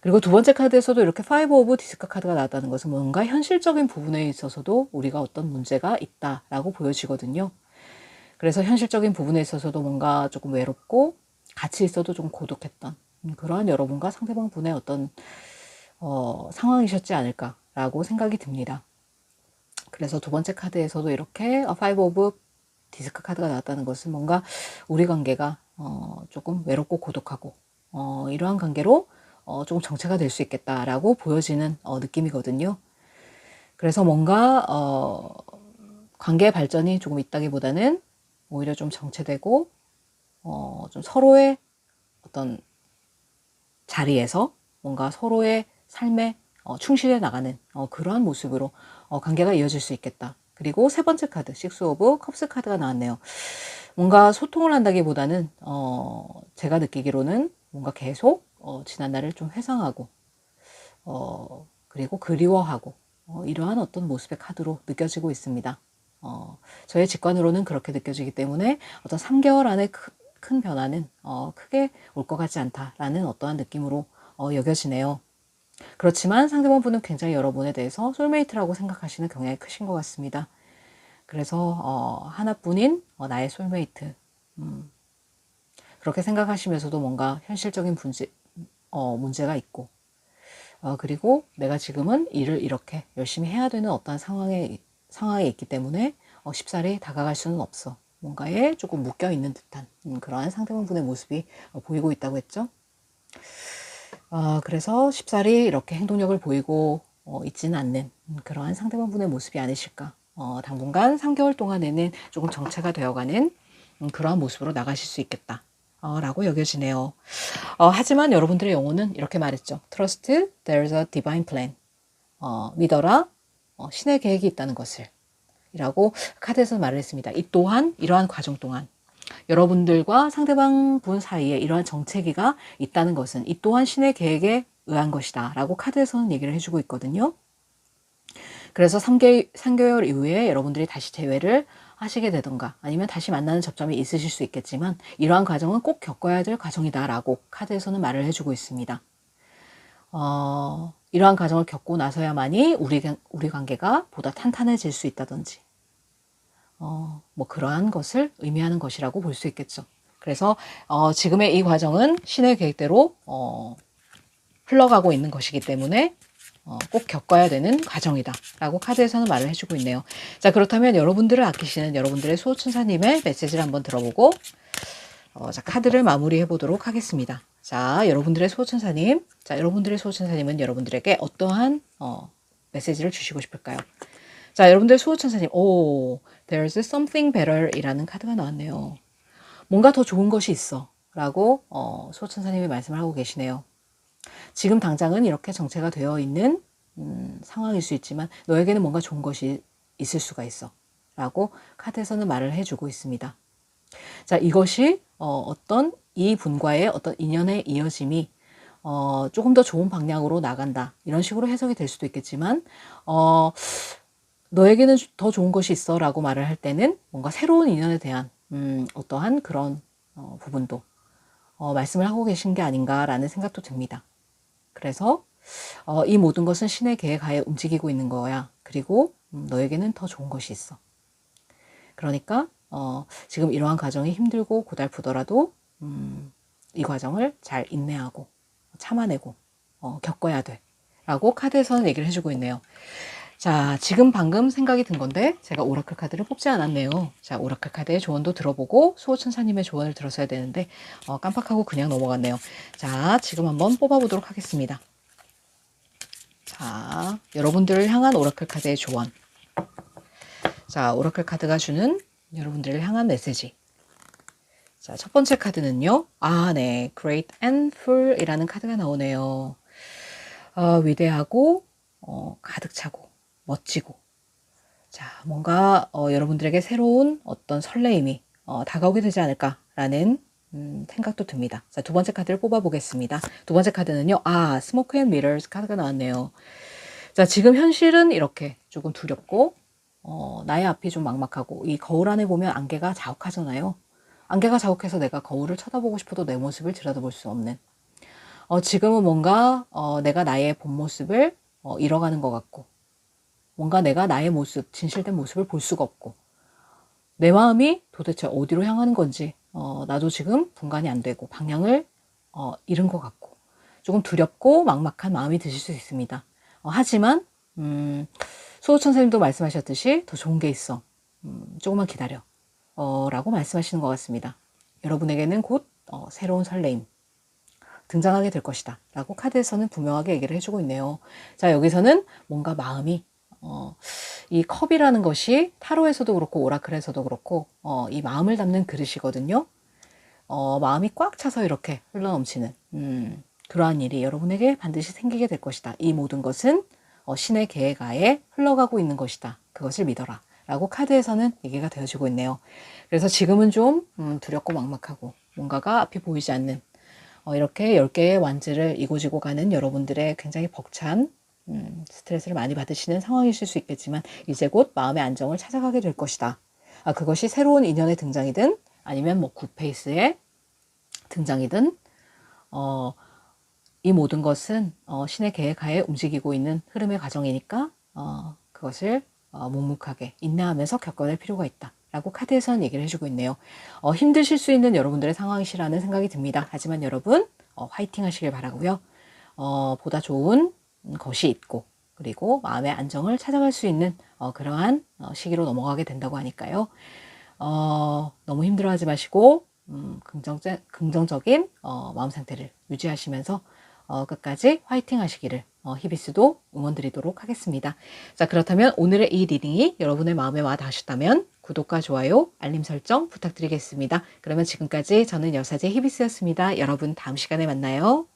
그리고 두 번째 카드에서도 이렇게 파이브 오브 디스크 카드가 나왔다는 것은 뭔가 현실적인 부분에 있어서도 우리가 어떤 문제가 있다라고 보여지거든요. 그래서 현실적인 부분에 있어서도 뭔가 조금 외롭고 같이 있어도 좀 고독했던 그러한 여러분과 상대방 분의 어떤 상황이셨지 않을까라고 생각이 듭니다. 그래서 두 번째 카드에서도 이렇게 파이브 오브 디스크 카드가 나왔다는 것은 뭔가 우리 관계가 조금 외롭고 고독하고 이러한 관계로 조금 정체가 될 수 있겠다라고 보여지는 느낌이거든요. 그래서 뭔가 관계 발전이 조금 있다기보다는 오히려 좀 정체되고 좀 서로의 어떤 자리에서 뭔가 서로의 삶에 충실해 나가는 그러한 모습으로 관계가 이어질 수 있겠다. 그리고 세 번째 카드, 식스 오브 컵스 카드가 나왔네요. 뭔가 소통을 한다기보다는 제가 느끼기로는 뭔가 계속 지난 날을 좀 회상하고 그리고 그리워하고 이러한 어떤 모습의 카드로 느껴지고 있습니다. 저의 직관으로는 그렇게 느껴지기 때문에 어떤 3개월 안에 큰 변화는 크게 올 것 같지 않다라는 어떠한 느낌으로 여겨지네요. 그렇지만 상대방 분은 굉장히 여러분에 대해서 솔메이트라고 생각하시는 경향이 크신 것 같습니다. 그래서 하나뿐인 나의 솔메이트 그렇게 생각하시면서도 뭔가 현실적인 문제가 있고 그리고 내가 지금은 일을 이렇게 열심히 해야 되는 어떠한 상황에 있기 때문에 쉽사리 다가갈 수는 없어. 뭔가에 조금 묶여있는 듯한 그러한 상대방분의 모습이 보이고 있다고 했죠. 그래서 쉽사리 이렇게 행동력을 보이고 있지는 않는 그러한 상대방분의 모습이 아니실까. 당분간 3개월 동안에는 조금 정체가 되어가는 그러한 모습으로 나가실 수 있겠다. 라고 여겨지네요. 하지만 여러분들의 영혼은 이렇게 말했죠. Trust there's a divine plan. 믿어라. 신의 계획이 있다는 것을. 이라고 카드에서 말을 했습니다. 이 또한 이러한 과정 동안 여러분들과 상대방 분 사이에 이러한 정체기가 있다는 것은 이 또한 신의 계획에 의한 것이다 라고 카드에서는 얘기를 해주고 있거든요. 그래서 3개월 이후에 여러분들이 다시 재회를 하시게 되던가 아니면 다시 만나는 접점이 있으실 수 있겠지만 이러한 과정은 꼭 겪어야 될 과정이다 라고 카드에서는 말을 해주고 있습니다. 이러한 과정을 겪고 나서야만이 우리 관계가 보다 탄탄해질 수 있다든지 뭐 그러한 것을 의미하는 것이라고 볼 수 있겠죠. 그래서 지금의 이 과정은 신의 계획대로 흘러가고 있는 것이기 때문에 꼭 겪어야 되는 과정이다 라고 카드에서는 말을 해주고 있네요. 자, 그렇다면 여러분들을 아끼시는 여러분들의 수호천사님의 메시지를 한번 들어보고 자, 카드를 마무리해 보도록 하겠습니다. 자, 여러분들의 수호천사님은 여러분들에게 어떠한 메시지를 주시고 싶을까요? 자, 여러분들 수호천사님, there's something better 이라는 카드가 나왔네요. 뭔가 더 좋은 것이 있어 라고 수호천사님이 말씀을 하고 계시네요. 지금 당장은 이렇게 정체가 되어 있는 상황일 수 있지만 너에게는 뭔가 좋은 것이 있을 수가 있어 라고 카드에서는 말을 해주고 있습니다. 자, 이것이 어떤 이 분과의 어떤 인연의 이어짐이 조금 더 좋은 방향으로 나간다 이런 식으로 해석이 될 수도 있겠지만 너에게는 더 좋은 것이 있어 라고 말을 할 때는 뭔가 새로운 인연에 대한 어떠한 그런 부분도 말씀을 하고 계신 게 아닌가라는 생각도 듭니다. 그래서 이 모든 것은 신의 계획하에 움직이고 있는 거야. 그리고 너에게는 더 좋은 것이 있어. 그러니까 지금 이러한 과정이 힘들고 고달프더라도 이 과정을 잘 인내하고 참아내고 겪어야 돼 라고 카드에서는 얘기를 해주고 있네요. 자, 지금 방금 생각이 든 건데 제가 오라클 카드를 뽑지 않았네요. 자, 오라클 카드의 조언도 들어보고 수호천사님의 조언을 들었어야 되는데 깜빡하고 그냥 넘어갔네요. 자, 지금 한번 뽑아보도록 하겠습니다. 자, 여러분들을 향한 오라클 카드의 조언. 자, 오라클 카드가 주는 여러분들을 향한 메시지. 자, 첫 번째 카드는요. 네. Great and Full 이라는 카드가 나오네요. 위대하고, 가득 차고, 멋지고. 자, 뭔가, 여러분들에게 새로운 어떤 설레임이, 다가오게 되지 않을까라는, 생각도 듭니다. 자, 두 번째 카드를 뽑아보겠습니다. 두 번째 카드는요. Smoke and Mirrors 카드가 나왔네요. 자, 지금 현실은 이렇게 조금 두렵고, 나의 앞이 좀 막막하고, 이 거울 안에 보면 안개가 자욱하잖아요. 안개가 자욱해서 내가 거울을 쳐다보고 싶어도 내 모습을 들여다볼 수 없는. 지금은 뭔가 내가 나의 본 모습을 잃어가는 것 같고, 뭔가 내가 나의 모습, 진실된 모습을 볼 수가 없고, 내 마음이 도대체 어디로 향하는 건지 나도 지금 분간이 안 되고 방향을 잃은 것 같고, 조금 두렵고 막막한 마음이 드실 수 있습니다. 하지만 수호천사님도 말씀하셨듯이 더 좋은 게 있어. 조금만 기다려. 라고 말씀하시는 것 같습니다. 여러분에게는 곧 새로운 설레임 등장하게 될 것이다 라고 카드에서는 분명하게 얘기를 해주고 있네요. 자, 여기서는 뭔가 마음이 이 컵이라는 것이 타로에서도 그렇고 오라클에서도 그렇고 이 마음을 담는 그릇이거든요. 마음이 꽉 차서 이렇게 흘러넘치는 그러한 일이 여러분에게 반드시 생기게 될 것이다. 이 모든 것은 신의 계획하에 흘러가고 있는 것이다. 그것을 믿어라 라고 카드에서는 얘기가 되어지고 있네요. 그래서 지금은 좀 두렵고 막막하고 뭔가가 앞이 보이지 않는 이렇게 10개의 완즈를 이고지고 가는 여러분들의 굉장히 벅찬 스트레스를 많이 받으시는 상황이실 수 있겠지만 이제 곧 마음의 안정을 찾아가게 될 것이다. 그것이 새로운 인연의 등장이든 아니면 뭐 굿페이스의 등장이든 이 모든 것은 신의 계획하에 움직이고 있는 흐름의 과정이니까 그것을 묵묵하게 인내하면서 겪어낼 필요가 있다 라고 카드에서는 얘기를 해주고 있네요. 힘드실 수 있는 여러분들의 상황이시라는 생각이 듭니다. 하지만 여러분 화이팅 하시길 바라고요. 보다 좋은 것이 있고 그리고 마음의 안정을 찾아갈 수 있는 그러한 시기로 넘어가게 된다고 하니까요. 너무 힘들어하지 마시고 긍정적인 마음 상태를 유지하시면서 끝까지 화이팅 하시기를 히비스도 응원드리도록 하겠습니다. 자, 그렇다면 오늘의 이 리딩이 여러분의 마음에 와 닿으셨다면 구독과 좋아요, 알림 설정 부탁드리겠습니다. 그러면 지금까지 저는 여사제 히비스였습니다. 여러분 다음 시간에 만나요.